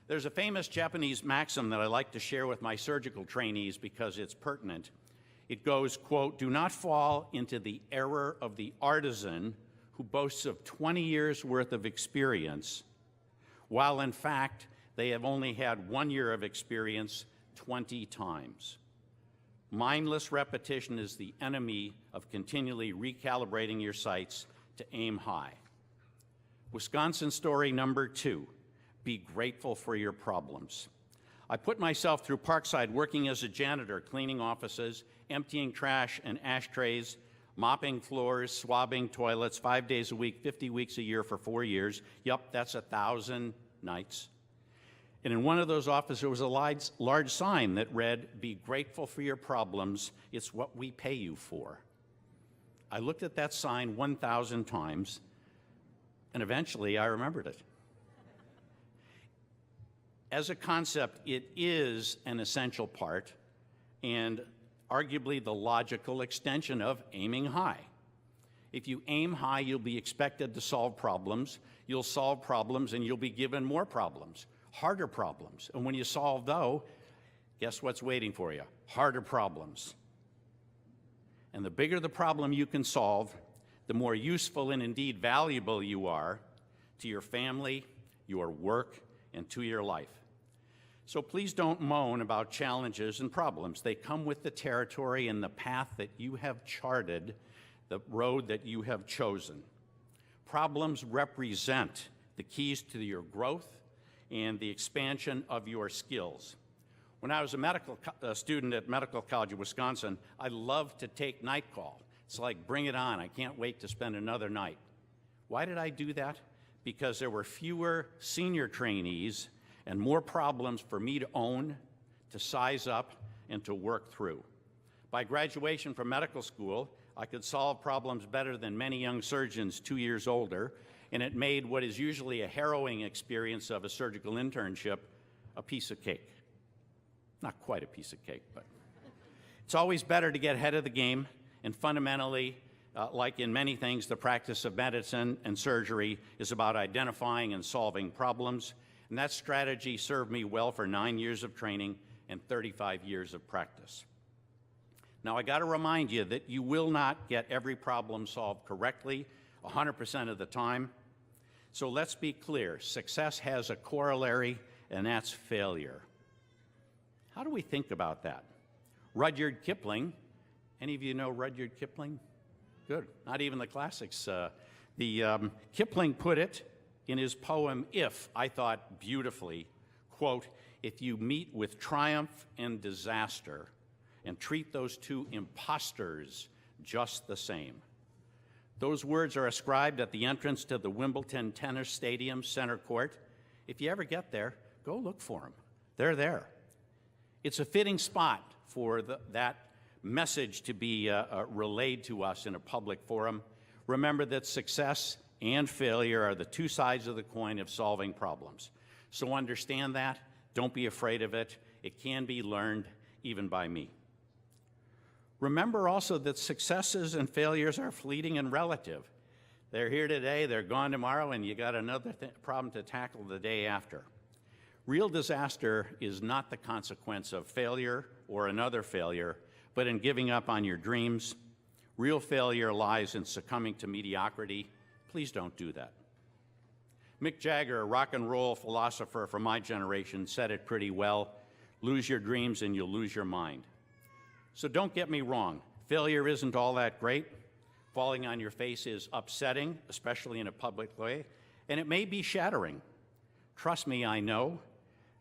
There's a famous Japanese maxim that I like to share with my surgical trainees because it's pertinent. It goes, quote, "Do not fall into the error of the artisan who boasts of 20 years worth of experience, while in fact they have only had 1 year of experience 20 times. Mindless repetition is the enemy of continually recalibrating your sights to aim high." Wisconsin story number 2, be grateful for your problems. I put myself through Parkside working as a janitor, cleaning offices, emptying trash and ashtrays, mopping floors, swabbing toilets 5 days a week, 50 weeks a year for 4 years. Yup, that's 1,000 nights. And in one of those offices, there was a large sign that read, "Be grateful for your problems. It's what we pay you for." I looked at that sign 1,000 times, and eventually I remembered it. As a concept, it is an essential part and arguably the logical extension of aiming high. If you aim high, you'll be expected to solve problems. You'll solve problems, and you'll be given more problems, harder problems. And when you solve, though, guess what's waiting for you? Harder problems. And the bigger the problem you can solve, the more useful and indeed valuable you are to your family, your work, and to your life. So please don't moan about challenges and problems. They come with the territory and the path that you have charted, the road that you have chosen. Problems represent the keys to your growth and the expansion of your skills. When I was a student at Medical College of Wisconsin, I loved to take night call. It's like, bring it on. I can't wait to spend another night. Why did I do that? Because there were fewer senior trainees and more problems for me to own, to size up, and to work through. By graduation from medical school, I could solve problems better than many young surgeons 2 years older, and it made what is usually a harrowing experience of a surgical internship a piece of cake. Not quite a piece of cake, but it's always better to get ahead of the game, and fundamentally, like in many things, the practice of medicine and surgery is about identifying and solving problems, and that strategy served me well for 9 years of training and 35 years of practice. Now, I got to remind you that you will not get every problem solved correctly 100% of the time. So let's be clear. Success has a corollary, and that's failure. How do we think about that? Rudyard Kipling. Any of you know Rudyard Kipling? Good. Not even the classics. Kipling put it in his poem, If, I thought beautifully, quote, "If you meet with triumph and disaster and treat those two imposters just the same." Those words are ascribed at the entrance to the Wimbledon Tennis Stadium center court. If you ever get there, go look for them. They're there. It's a fitting spot for that message to be relayed to us in a public forum. Remember that success and failure are the two sides of the coin of solving problems. So understand that. Don't be afraid of it. It can be learned even by me. Remember also that successes and failures are fleeting and relative. They're here today, they're gone tomorrow, and you got another problem to tackle the day after. Real disaster is not the consequence of failure or another failure, but in giving up on your dreams. Real failure lies in succumbing to mediocrity. Please don't do that. Mick Jagger, a rock and roll philosopher from my generation, said it pretty well: lose your dreams and you'll lose your mind. So don't get me wrong, failure isn't all that great. Falling on your face is upsetting, especially in a public way, and it may be shattering. Trust me, I know,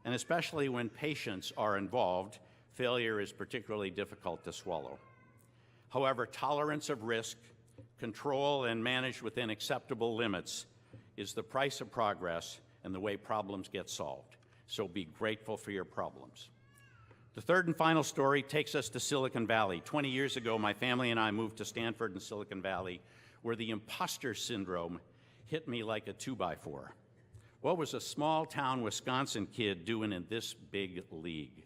and especially when patients are involved, failure is particularly difficult to swallow. However, tolerance of risk, control, and managed within acceptable limits is the price of progress and the way problems get solved. So be grateful for your problems. The third and final story takes us to Silicon Valley. 20 years ago, my family and I moved to Stanford in Silicon Valley, where the imposter syndrome hit me like a 2x4. What was a small-town Wisconsin kid doing in this big league?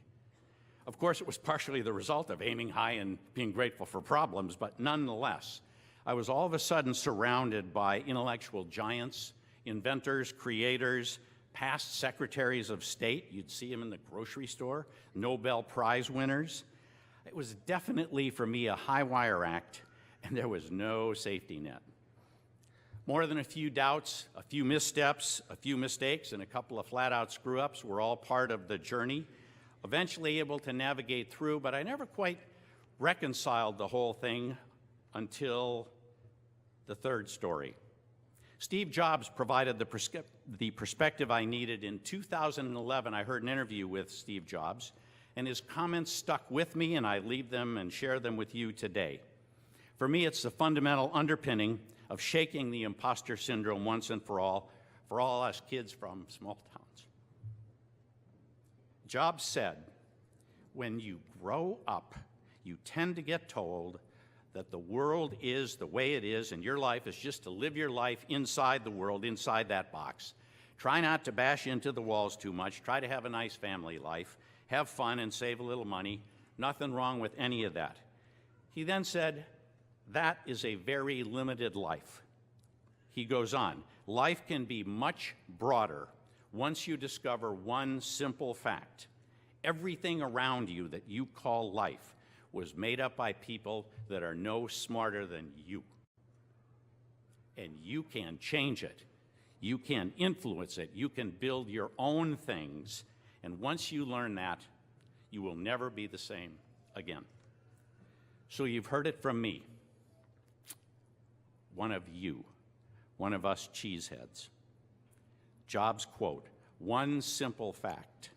Of course, it was partially the result of aiming high and being grateful for problems, but nonetheless, I was all of a sudden surrounded by intellectual giants, inventors, creators, past secretaries of state. You'd see them in the grocery store, Nobel Prize winners. It was definitely, for me, a high-wire act, and there was no safety net. More than a few doubts, a few missteps, a few mistakes, and a couple of flat-out screw-ups were all part of the journey. Eventually able to navigate through, but I never quite reconciled the whole thing until the third story. Steve Jobs provided the perspective I needed. In 2011, I heard an interview with Steve Jobs, and his comments stuck with me, and I leave them and share them with you today. For me, it's the fundamental underpinning of shaking the imposter syndrome once and for all us kids from small towns. Jobs said, when you grow up, you tend to get told that the world is the way it is, and your life is just to live your life inside the world, inside that box. Try not to bash into the walls too much. Try to have a nice family life. Have fun and save a little money. Nothing wrong with any of that. He then said, that is a very limited life. He goes on, life can be much broader once you discover one simple fact. Everything around you that you call life was made up by people that are no smarter than you. And you can change it. You can influence it. You can build your own things. And once you learn that, you will never be the same again. So you've heard it from me, one of you, one of us cheeseheads. Jobs' quote, one simple fact.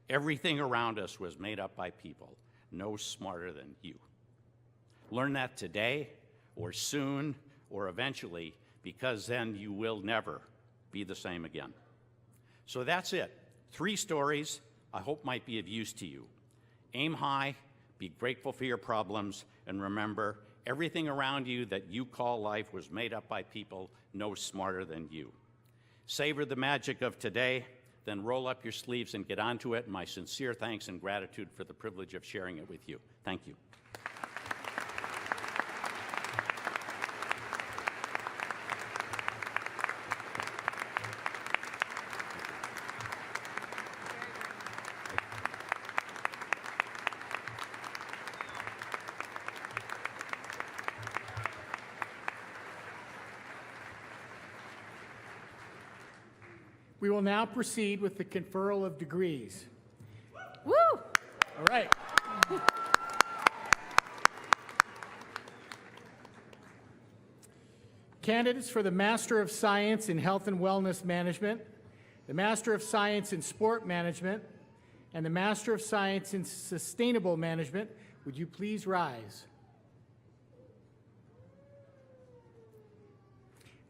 Everything around us was made up by people no smarter than you. Learn that today, or soon, or eventually, because then you will never be the same again. So that's it. 3 stories I hope might be of use to you. Aim high, be grateful for your problems, and remember, everything around you that you call life was made up by people no smarter than you. Savor the magic of today, then roll up your sleeves and get onto it. My sincere thanks and gratitude for the privilege of sharing it with you. Thank you. We will now proceed with the conferral of degrees. Woo! All right. Candidates for the Master of Science in Health and Wellness Management, the Master of Science in Sport Management, and the Master of Science in Sustainable Management, would you please rise?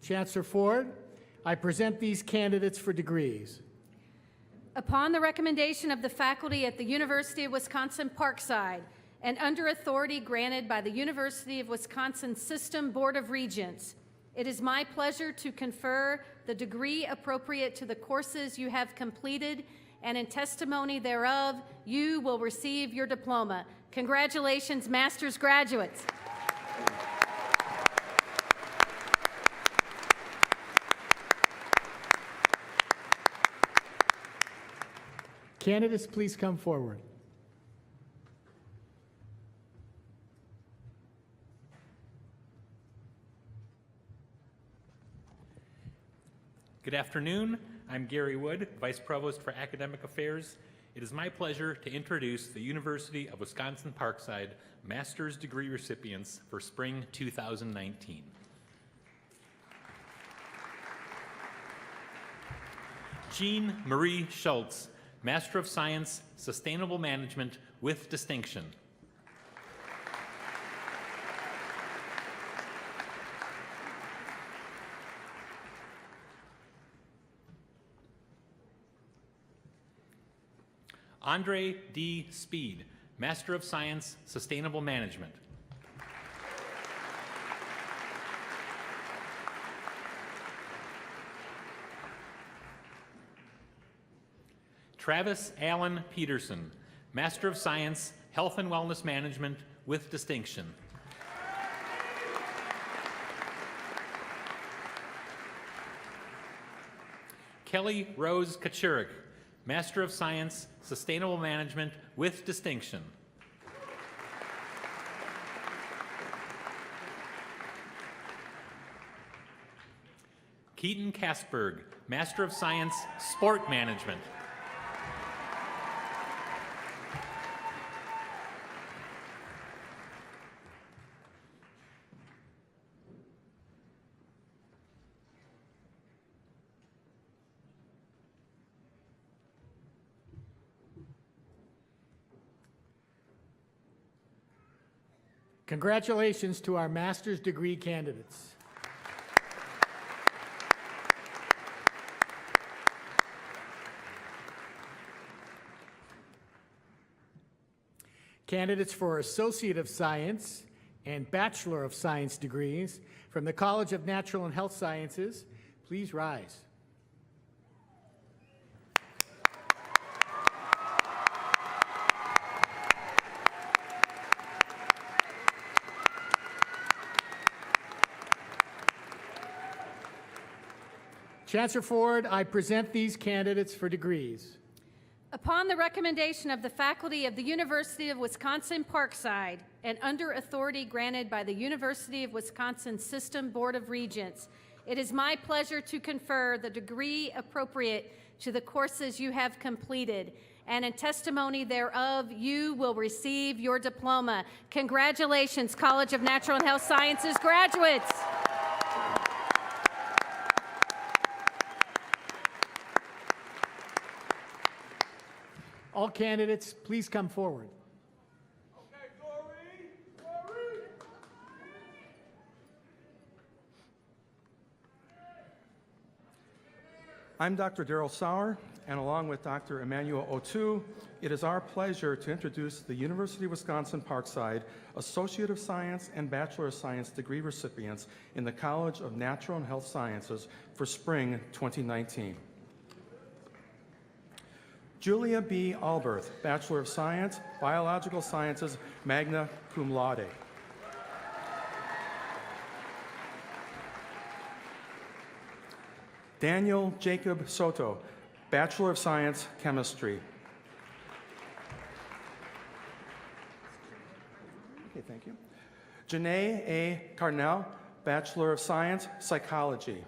Chancellor Ford, I present these candidates for degrees. Upon the recommendation of the faculty at the University of Wisconsin Parkside and under authority granted by the University of Wisconsin System Board of Regents, it is my pleasure to confer the degree appropriate to the courses you have completed, and in testimony thereof, you will receive your diploma. Congratulations, master's graduates. Candidates, please come forward. Good afternoon. I'm Gary Wood, Vice Provost for Academic Affairs. It is my pleasure to introduce the University of Wisconsin Parkside Master's Degree recipients for spring 2019. Jean Marie Schultz, Master of Science, Sustainable Management with distinction. Andre D. Speed, Master of Science, Sustainable Management. Travis Allen Peterson, Master of Science, Health and Wellness Management with distinction. Kelly Rose Kachurik, Master of Science, Sustainable Management with distinction. Keaton Kasberg, Master of Science, Sport Management. Congratulations to our master's degree candidates. Candidates for Associate of Science and Bachelor of Science degrees from the College of Natural and Health Sciences, please rise. Chancellor Ford, I present these candidates for degrees. Upon the recommendation of the faculty of the University of Wisconsin-Parkside and under authority granted by the University of Wisconsin System Board of Regents, it is my pleasure to confer the degree appropriate to the courses you have completed, and in testimony thereof, you will receive your diploma. Congratulations, College of Natural and Health Sciences graduates. All candidates, please come forward. Okay, Dory. I'm Dr. Darrell Sauer, and along with Dr. Emmanuel O'Toole, it is our pleasure to introduce the University of Wisconsin-Parkside Associate of Science and Bachelor of Science degree recipients in the College of Natural and Health Sciences for spring 2019. Julia B. Alberth, Bachelor of Science, Biological Sciences, magna cum laude. Daniel Jacob Soto, Bachelor of Science, Chemistry. Okay, thank you. Janae A. Carnell, Bachelor of Science, Psychology.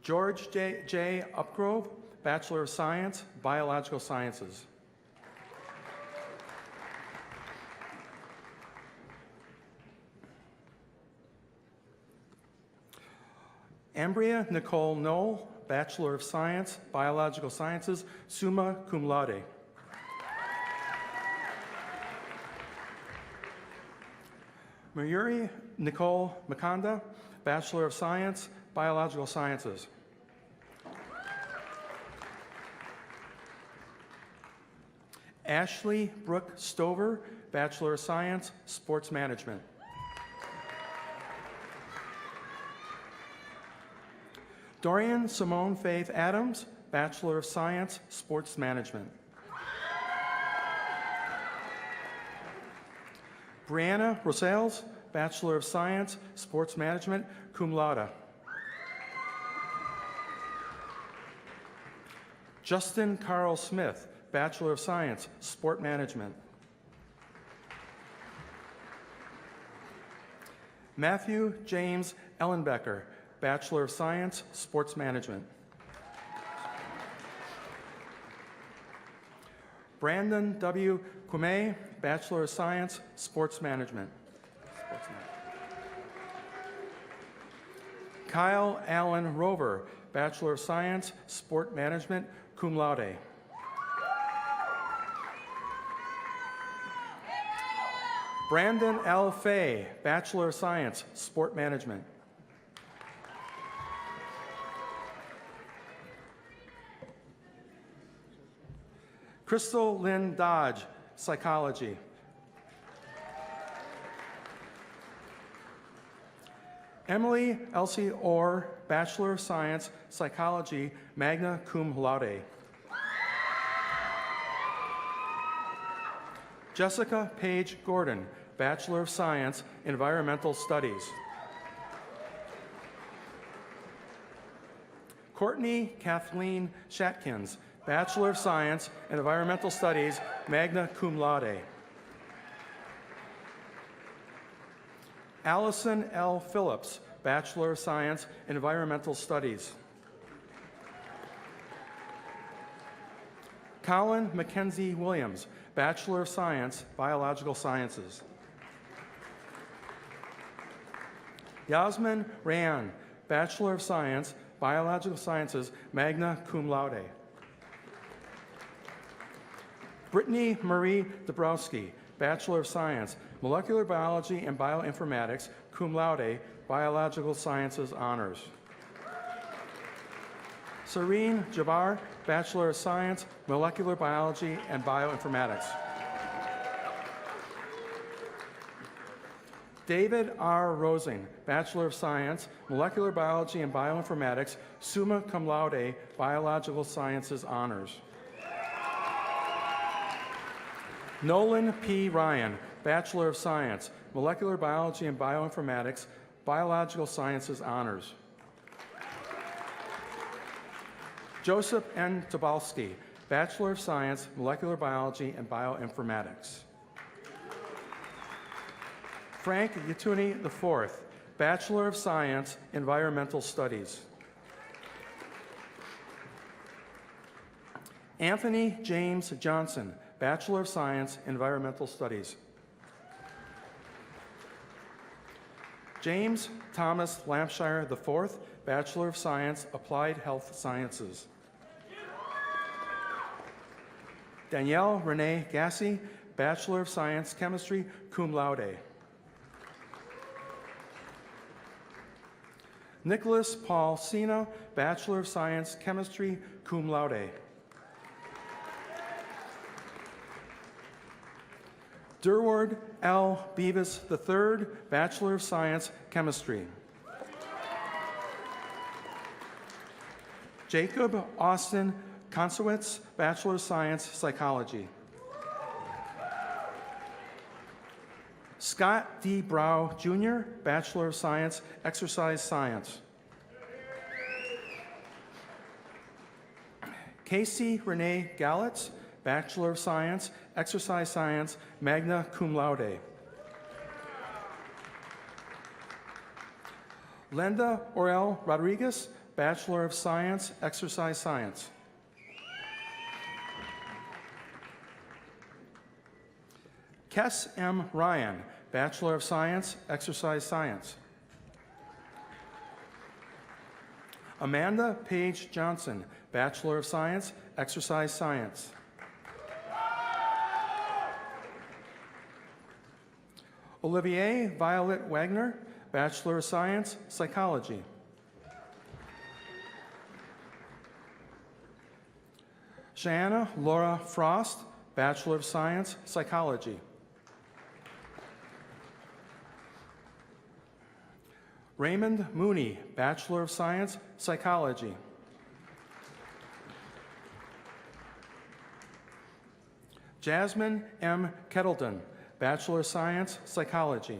George J. Upgrove, Bachelor of Science, Biological Sciences. Ambria Nicole Knoll, Bachelor of Science, Biological Sciences, summa cum laude. Mayuri Nicole Makanda, Bachelor of Science, Biological Sciences. Ashley Brooke Stover, Bachelor of Science, Sports Management. Dorian Simone Faith Adams, Bachelor of Science, Sports Management. Brianna Rosales, Bachelor of Science, Sports Management, cum laude. Justin Carl Smith, Bachelor of Science, Sport Management. Matthew James Ellenbecker, Bachelor of Science, Sports Management. Brandon W. Quimay, Bachelor of Science, Sports Management. Kyle Allen Rover, Bachelor of Science, Sport Management, cum laude. Brandon L. Fay, Bachelor of Science, Sport Management. Crystal Lynn Dodge, Psychology. Emily Elsie Orr, Bachelor of Science, Psychology, magna cum laude. Jessica Paige Gordon, Bachelor of Science, Environmental Studies. Courtney Kathleen Shatkins, Bachelor of Science, Environmental Studies, magna cum laude. Allison L. Phillips, Bachelor of Science, Environmental Studies. Colin Mackenzie Williams, Bachelor of Science, Biological Sciences. Yasmin Rayan, Bachelor of Science, Biological Sciences, magna cum laude. Brittany Marie Dabrowski, Bachelor of Science, Molecular Biology and Bioinformatics, cum laude, Biological Sciences honors. Serene Jabbar, Bachelor of Science, Molecular Biology and Bioinformatics. David R. Rosing, Bachelor of Science, Molecular Biology and Bioinformatics, summa cum laude, Biological Sciences honors. Nolan P. Ryan, Bachelor of Science, Molecular Biology and Bioinformatics, Biological Sciences honors. Joseph N. Tobalski, Bachelor of Science, Molecular Biology and Bioinformatics. Frank Yatuni IV, Bachelor of Science, Environmental Studies. Anthony James Johnson, Bachelor of Science, Environmental Studies. James Thomas Lampshire IV, Bachelor of Science, Applied Health Sciences. Danielle Renee Gassi, Bachelor of Science, Chemistry, cum laude. Nicholas Paul Sina, Bachelor of Science, Chemistry, cum laude. Durward L. Beavis III, Bachelor of Science, Chemistry. Jacob Austin Konsowitz, Bachelor of Science, Psychology. Scott D. Brow, Jr., Bachelor of Science, Exercise Science. Casey Renee Gallitz, Bachelor of Science, Exercise Science, magna cum laude. Linda Orel Rodriguez, Bachelor of Science, Exercise Science. Kess M. Ryan, Bachelor of Science, Exercise Science. Amanda Page Johnson, Bachelor of Science, Exercise Science. Olivier Violet Wagner, Bachelor of Science, Psychology. Shanna Laura Frost, Bachelor of Science, Psychology. Raymond Mooney, Bachelor of Science, Psychology. Jasmine M. Kettleton, Bachelor of Science, Psychology.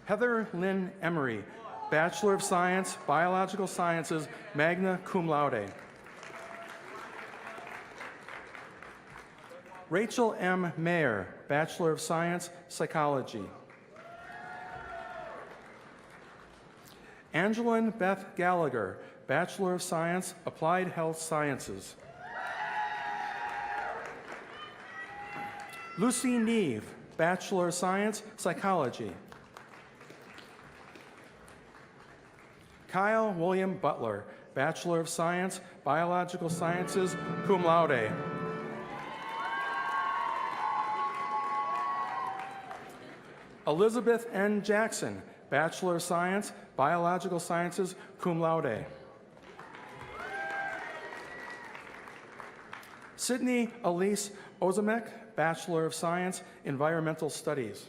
Heather Lynn Emery, Bachelor of Science, Biological Sciences, magna cum laude. Rachel M. Mayer, Bachelor of Science, Psychology. Angeline Beth Gallagher, Bachelor of Science, Applied Health Sciences. Lucy Neve, Bachelor of Science, Psychology. Kyle William Butler, Bachelor of Science, Biological Sciences, cum laude. Elizabeth N. Jackson, Bachelor of Science, Biological Sciences, cum laude. Sydney Elise Ozamek, Bachelor of Science, Environmental Studies.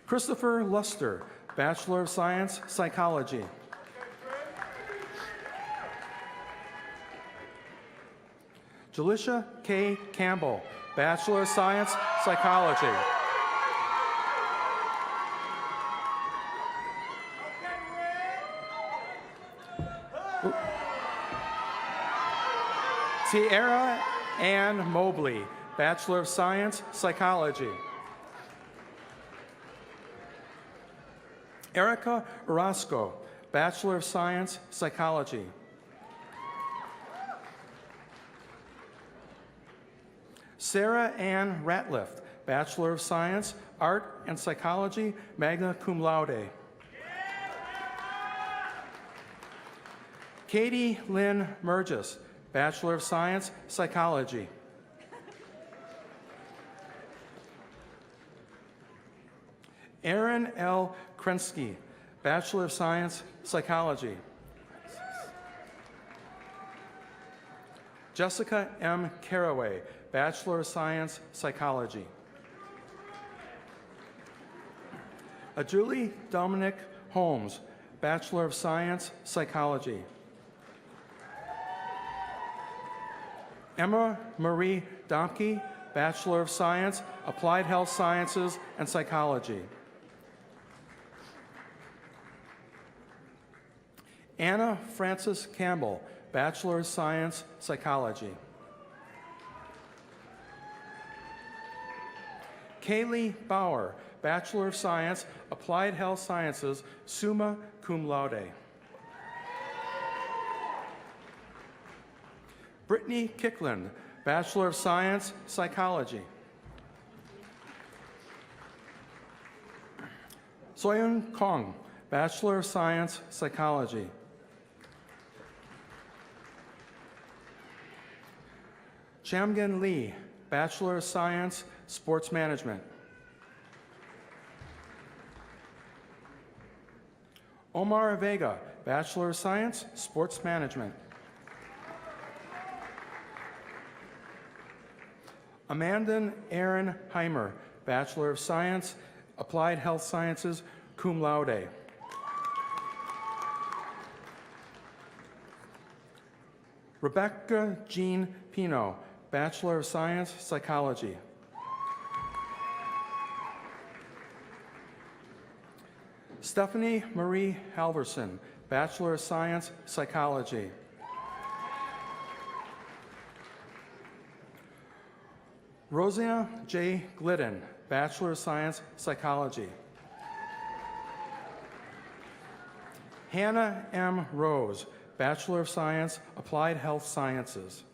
Christopher Luster, Bachelor of Science, Psychology. Jalisha K. Campbell, Bachelor of Science, Psychology. Tiara Ann Mobley, Bachelor of Science, Psychology. Erica Orozco, Bachelor of Science, Psychology. Sarah Ann Ratliff, Bachelor of Science, Art and Psychology, magna cum laude. Katie Lynn Mergis, Bachelor of Science, Psychology. Aaron L. Krensky, Bachelor of Science, Psychology. Jessica M. Caraway, Bachelor of Science, Psychology. Julie Dominic Holmes, Bachelor of Science, Psychology. Emma Marie Domke, Bachelor of Science, Applied Health Sciences and Psychology. Anna Frances Campbell, Bachelor of Science, Psychology. Kaylee Bauer, Bachelor of Science, Applied Health Sciences, summa cum laude. Brittany Kickland, Bachelor of Science, Psychology. Soyun Kong, Bachelor of Science, Psychology. Chamgan Lee, Bachelor of Science, Sports Management. Omar Vega, Bachelor of Science, Sports Management. Amanda Aaron Heimer, Bachelor of Science, Applied Health Sciences, cum laude. Rebecca Jean Pino, Bachelor of Science, Psychology. Stephanie Marie Halverson, Bachelor of Science, Psychology. Rosanna J. Glidden, Bachelor of Science, Psychology. Hannah M. Rose, Bachelor of Science, Applied Health Sciences.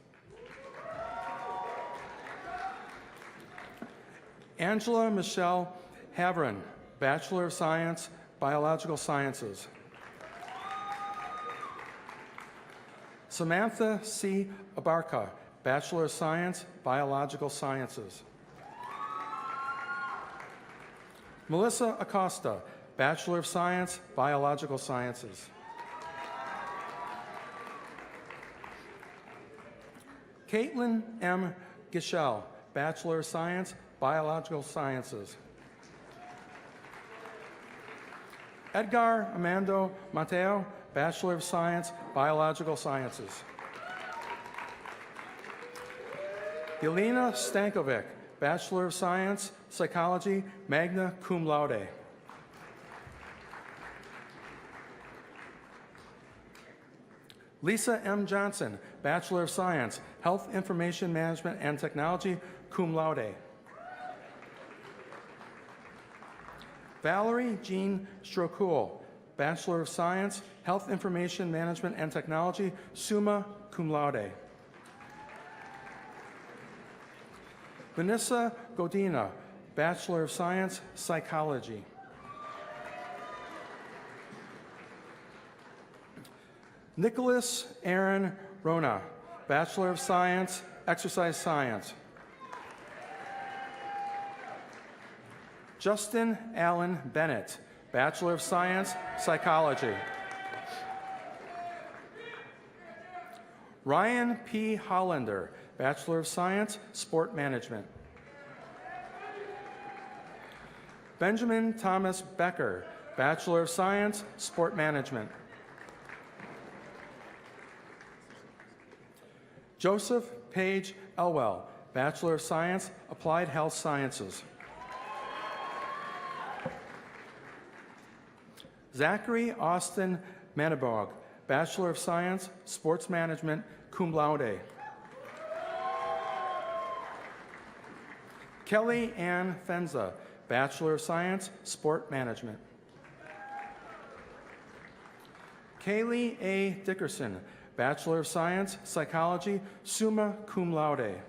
Angela Michelle Havron, Bachelor of Science, Biological Sciences. Samantha C. Abarca, Bachelor of Science, Biological Sciences. Melissa Acosta, Bachelor of Science, Biological Sciences. Caitlin M. Gischel, Bachelor of Science, Biological Sciences. Edgar Amando Mateo, Bachelor of Science, Biological Sciences. Yelena Stankovic, Bachelor of Science, Psychology, magna cum laude. Lisa M. Johnson, Bachelor of Science, Health Information Management and Technology, cum laude. Valerie Jean Strokul, Bachelor of Science, Health Information Management and Technology, summa cum laude. Vanessa Godina, Bachelor of Science, Psychology. Nicholas Aaron Rona, Bachelor of Science, Exercise Science. Justin Allen Bennett, Bachelor of Science, Psychology. Ryan P. Hollander, Bachelor of Science, Sport Management. Benjamin Thomas Becker, Bachelor of Science, Sport Management. Joseph Page Elwell, Bachelor of Science, Applied Health Sciences. Zachary Austin Manabog, Bachelor of Science, Sports Management, cum laude. Kelly Ann Fenza, Bachelor of Science, Sport Management. Kaylee A. Dickerson, Bachelor of Science, Psychology, summa cum laude.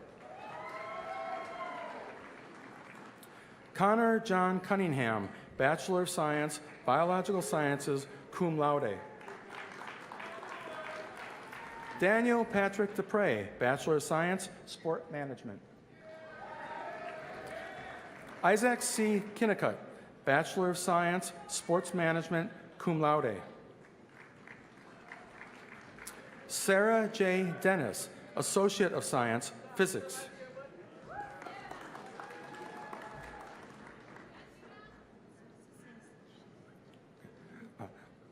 Connor John Cunningham, Bachelor of Science, Biological Sciences, cum laude. Daniel Patrick Dupre, Bachelor of Science, Sport Management. Isaac C. Kinnicut, Bachelor of Science, Sports Management, cum laude. Sarah J. Dennis, Associate of Science, Physics.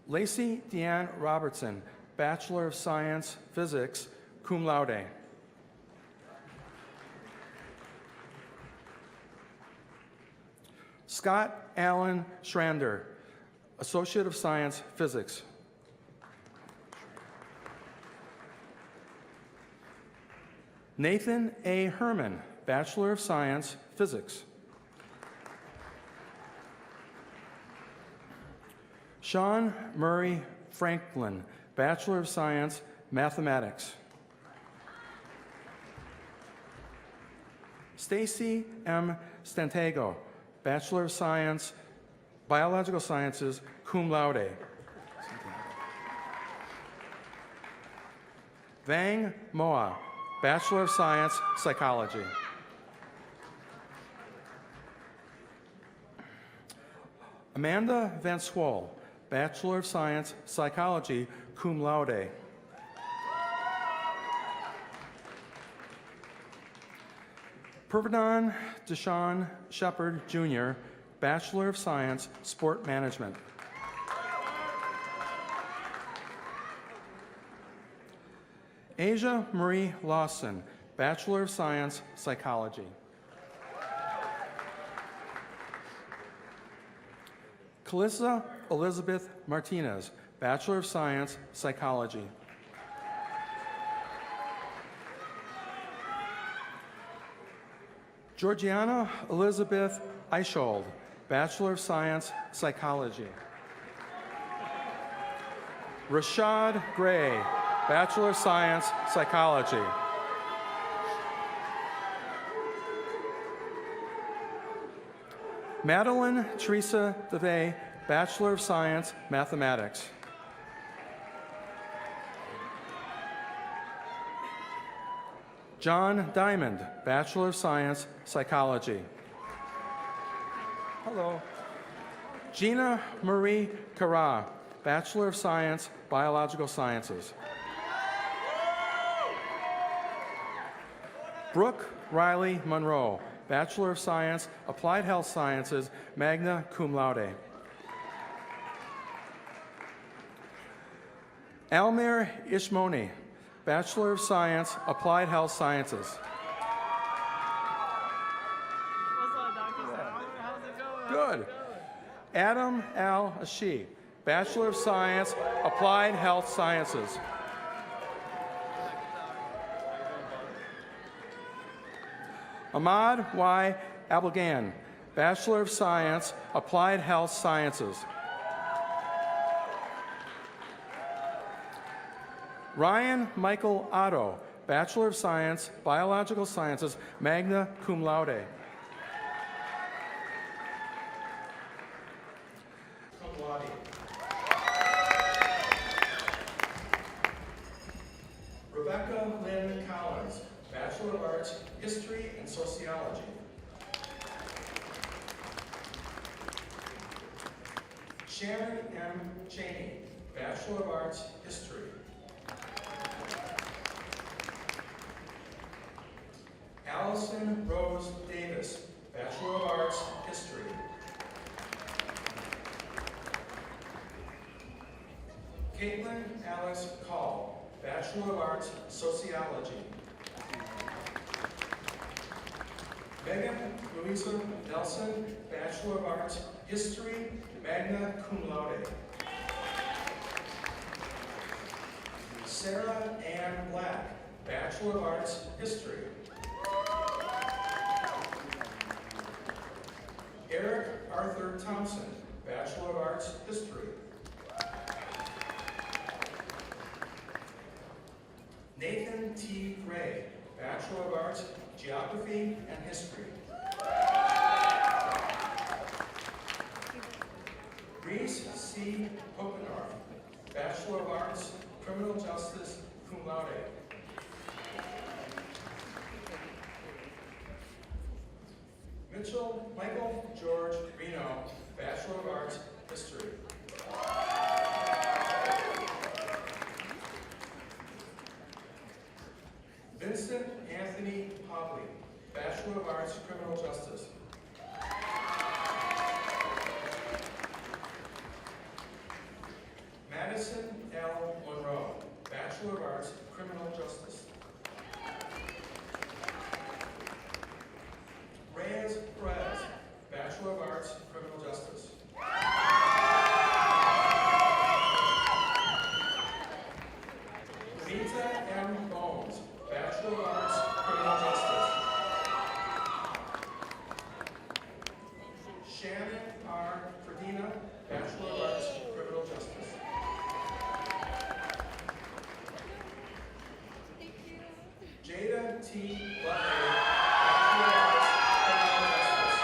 Lacey Deanne Robertson, Bachelor of Science, Physics, cum laude. Scott Allen Schrander, Associate of Science, Physics. Nathan A. Herman, Bachelor of Science, Physics. Sean Murray Franklin, Bachelor of Science, Mathematics. Stacy M. Stantago, Bachelor of Science, Biological Sciences, cum laude. Vang Moa, Bachelor of Science, Psychology. Amanda Van Swol, Bachelor of Science, Psychology, cum laude. Purvadan Deshaun Shepard, Jr., Bachelor of Science, Sport Management. Asia Marie Lawson, Bachelor of Science, Psychology. Calissa Elizabeth Martinez, Bachelor of Science, Psychology. Georgiana Elizabeth Eishold, Bachelor of Science, Psychology. Rashad Gray, Bachelor of Science, Psychology. Madeline Teresa DeVay, Bachelor of Science, Mathematics. John Diamond, Bachelor of Science, Psychology. Hello. Gina Marie Carra, Bachelor of Science, Biological Sciences. Brooke Riley Monroe, Bachelor of Science, Applied Health Sciences, magna cum laude. Almir Ishmoni, Bachelor of Science, Applied Health Sciences. What's up, Dr. Sauer? How's it going? Good. Adam Al Ashi, Bachelor of Science, Applied Health Sciences. Ahmad Y. Abelgan, Bachelor of Science, Applied Health Sciences. Ryan Michael Otto, Bachelor of Science, Biological Sciences, magna cum laude. Rebecca Lynn Collins, Bachelor of Arts, History and Sociology. Shannon M. Cheney, Bachelor of Arts, History. Allison Rose Davis, Bachelor of Arts, History. Caitlin Alice Call, Bachelor of Arts, Sociology. Megan Louisa Nelson, Bachelor of Arts, History, magna cum laude. Sarah Ann Black, Bachelor of Arts, History. Eric Arthur Thompson, Bachelor of Arts, History. Nathan T. Gray, Bachelor of Arts, Geography and History. Reese C. Popenor, Bachelor of Arts, Criminal Justice, cum laude. Mitchell Michael George Reno, Bachelor of Arts, History. Vincent Anthony Hobley, Bachelor of Arts, Criminal Justice. Madison L. Monroe, Bachelor of Arts, Criminal Justice. Reyes Perez, Bachelor of Arts, Criminal Justice. Anita M. Bones, Bachelor of Arts, Criminal Justice. Shannon R. Ferdina, Bachelor of Arts, Criminal Justice. Jada T. Butler, Bachelor of Arts, Criminal Justice.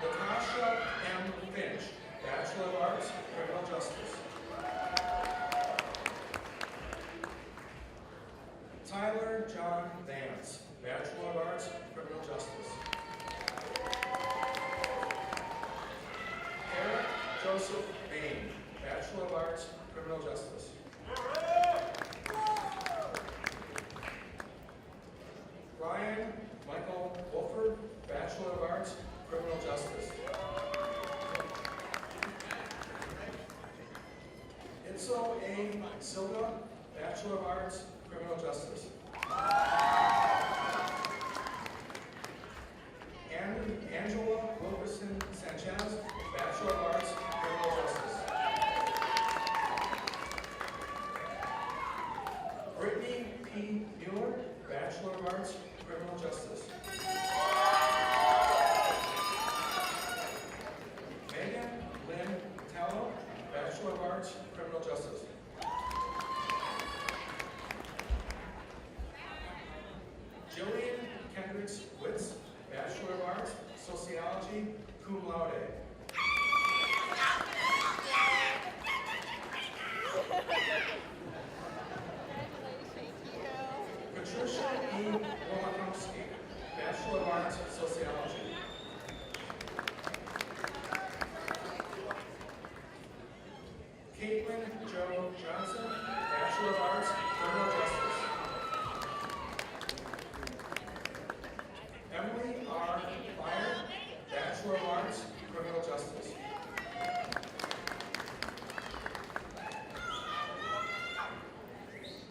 Natasha M. Finch, Bachelor of Arts, Criminal Justice. Tyler John Vance, Bachelor of Arts, Criminal Justice. Eric Joseph Bain, Bachelor of Arts, Criminal Justice. Ryan Michael Wolford, Bachelor of Arts, Criminal Justice. Itzel A. Silva, Bachelor of Arts, Criminal Justice. Angela Wilkerson Sanchez, Bachelor of Arts, Criminal Justice. Brittany P. Mueller, Bachelor of Arts, Criminal Justice. Megan Lynn Tallow, Bachelor of Arts, Criminal Justice. Jillian Kendricks Witz, Bachelor of Arts, Sociology, cum laude. Patricia E. Womakowski, Bachelor of Arts, Sociology. Caitlin Jo Johnson, Bachelor of Arts, Criminal Justice. Emily R. Fire, Bachelor of Arts, Criminal Justice.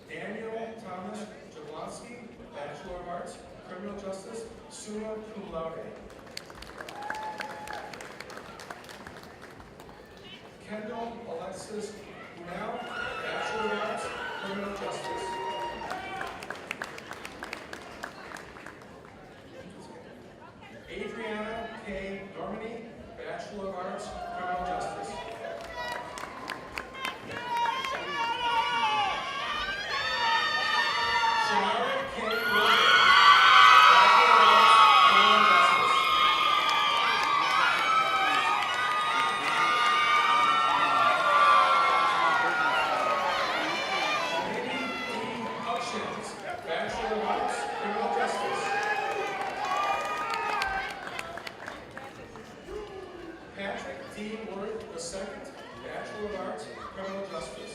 Daniel Thomas Jablonski, Bachelor of Arts, Criminal Justice, summa cum laude. Kendall Alexis Brunel, Bachelor of Arts, Criminal Justice. Adriana K. Normani, Bachelor of Arts, Criminal Justice. Shannara K. Wilson, Bachelor of Arts, Criminal Justice. Lady E. Hutchins, Bachelor of Arts, Criminal Justice. Patrick D. Worth II, Bachelor of Arts, Criminal Justice.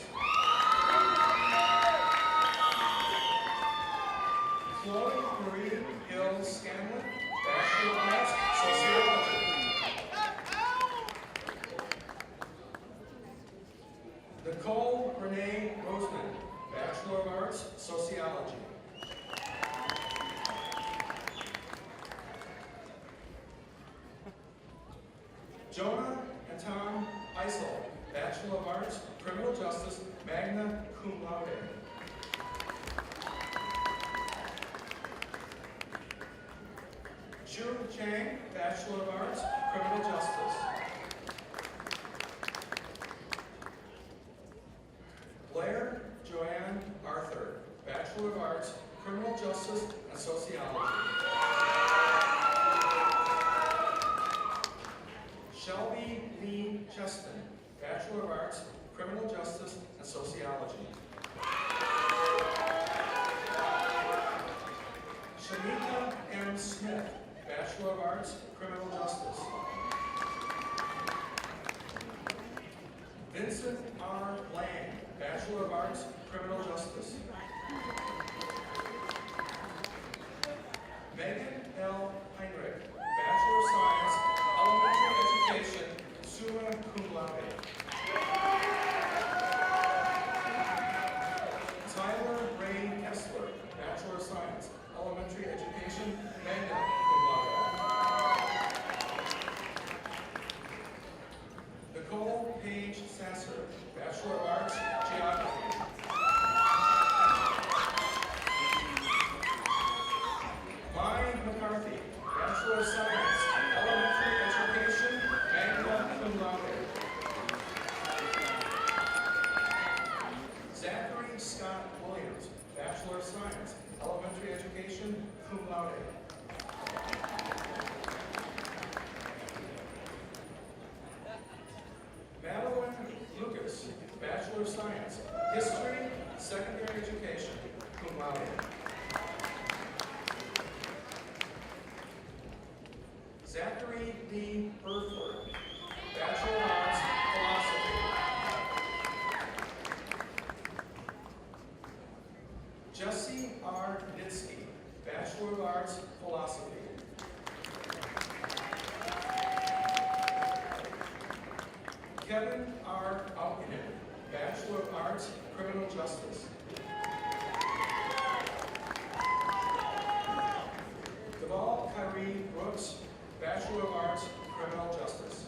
Chloe Marie Hill Scanlon, Bachelor of Arts, Sociology. Nicole Renee Roseman, Bachelor of Arts, Sociology. Jonah and Tom Eisel, Bachelor of Arts, Criminal Justice, magna cum laude. Chu Chang, Bachelor of Arts, Criminal Justice. Blair Joanne Arthur, Bachelor of Arts, Criminal Justice and Sociology. Shelby Lee Cheston, Bachelor of Arts, Criminal Justice and Sociology. Shanika M. Smith, Bachelor of Arts, Criminal Justice. Vincent R. Lang, Bachelor of Arts, Criminal Justice. Megan L. Heinrich, Bachelor of Science, Elementary Education, summa cum laude. Tyler Ray Kessler, Bachelor of Science, Elementary Education, magna cum laude. Nicole Page Sasser, Bachelor of Arts, Geography. Mai McCarthy, Bachelor of Science, Elementary Education, magna cum laude. Zachary Scott Williams, Bachelor of Science, Elementary Education, cum laude. Madeline Lucas, Bachelor of Science, History, Secondary Education, cum laude. Zachary D. Burford, Bachelor of Arts, Philosophy. Jesse R. Nitsky, Bachelor of Arts, Philosophy. Kevin R. Alkinen, Bachelor of Arts, Criminal Justice. Deval Kyrie Brooks, Bachelor of Arts, Criminal Justice.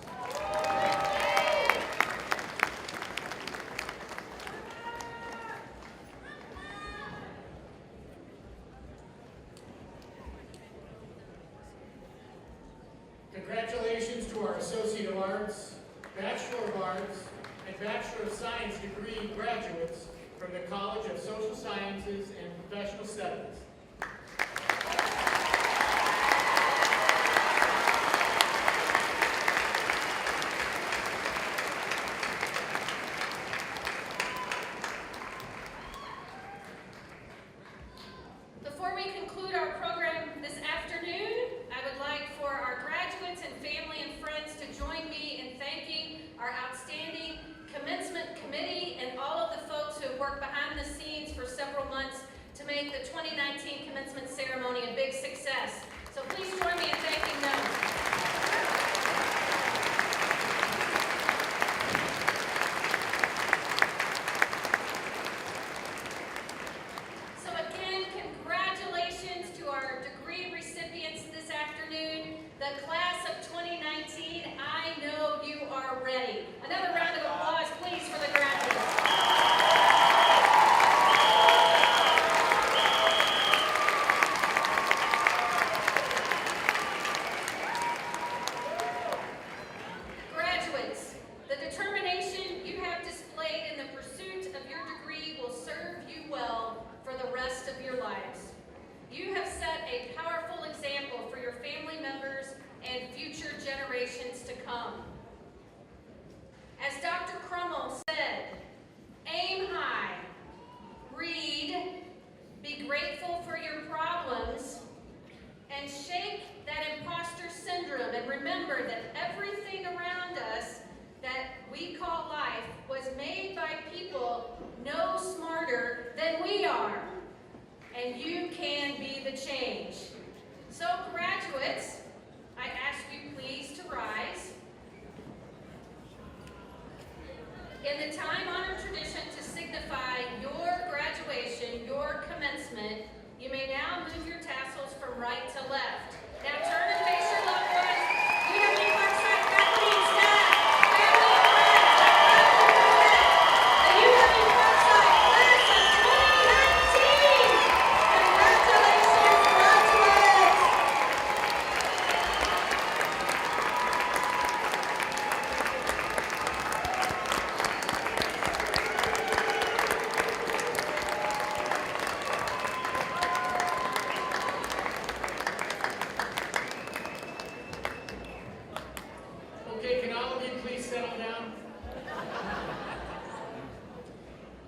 Congratulations to our Associate of Arts, Bachelor of Arts, and Bachelor of Science degree graduates from the College of Social Sciences and Professional Studies. Before we conclude our program this afternoon, I would like for our graduates and family and friends to join me in thanking our outstanding commencement committee and all of the folks who have worked behind the scenes for several months to make the 2019 commencement ceremony a big success. So please join me in thanking them. So again, congratulations to our degree recipients this afternoon, the class of 2019. I know you are ready. Another round of applause, please, for the graduates. Graduates, the determination you have displayed in the pursuit of your degree will serve you well for the rest of your lives. You have set a powerful example for your family members and future generations to come. As In the time-honored tradition to signify your graduation, your commencement, you may now move your tassels from right to left. Now turn and face your loved ones. UW Parkside faculty and staff, family and friends, the UW Parkside class of 2019. Congratulations, graduates! Okay, can all of you please settle down?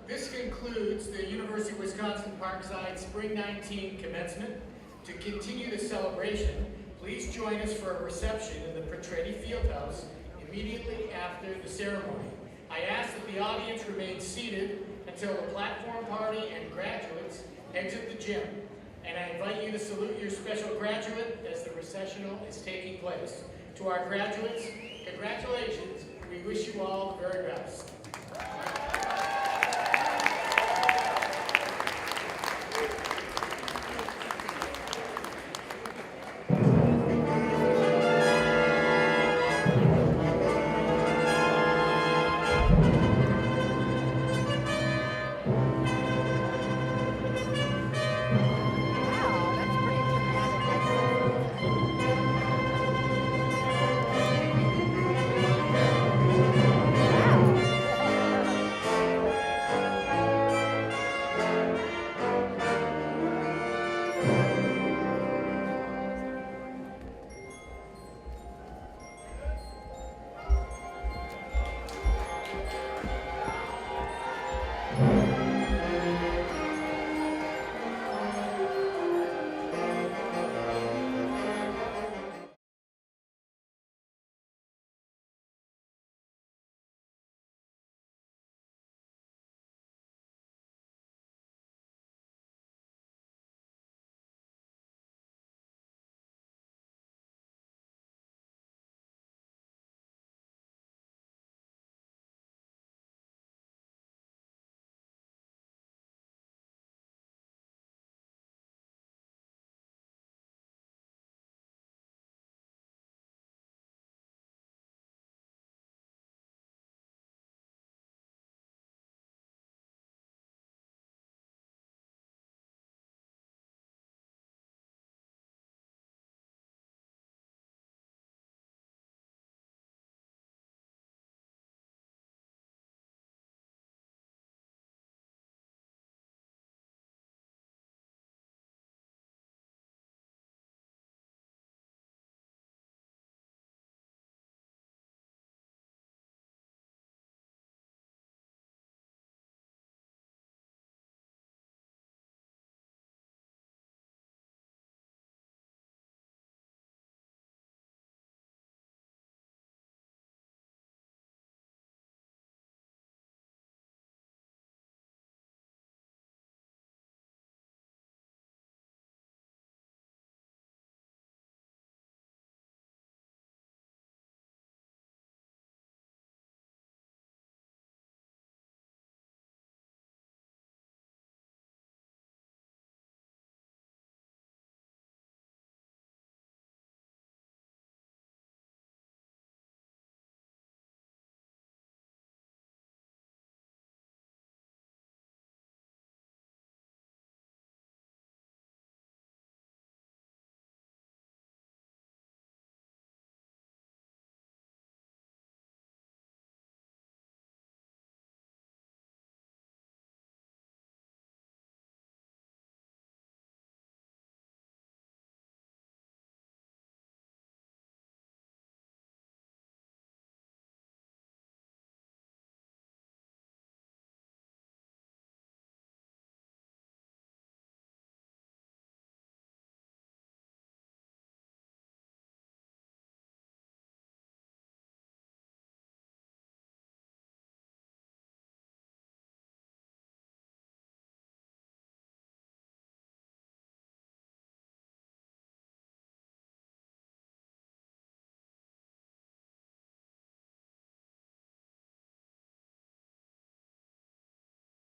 This concludes the University of Wisconsin-Parkside Spring 19 commencement. To continue the celebration, please join us for a reception in the Petrati Fieldhouse immediately after the ceremony. I ask that the audience remain seated until the platform party and graduates exit the gym. And I invite you to salute your special graduate as the recessional is taking place. To our graduates, congratulations. We wish you all the very best.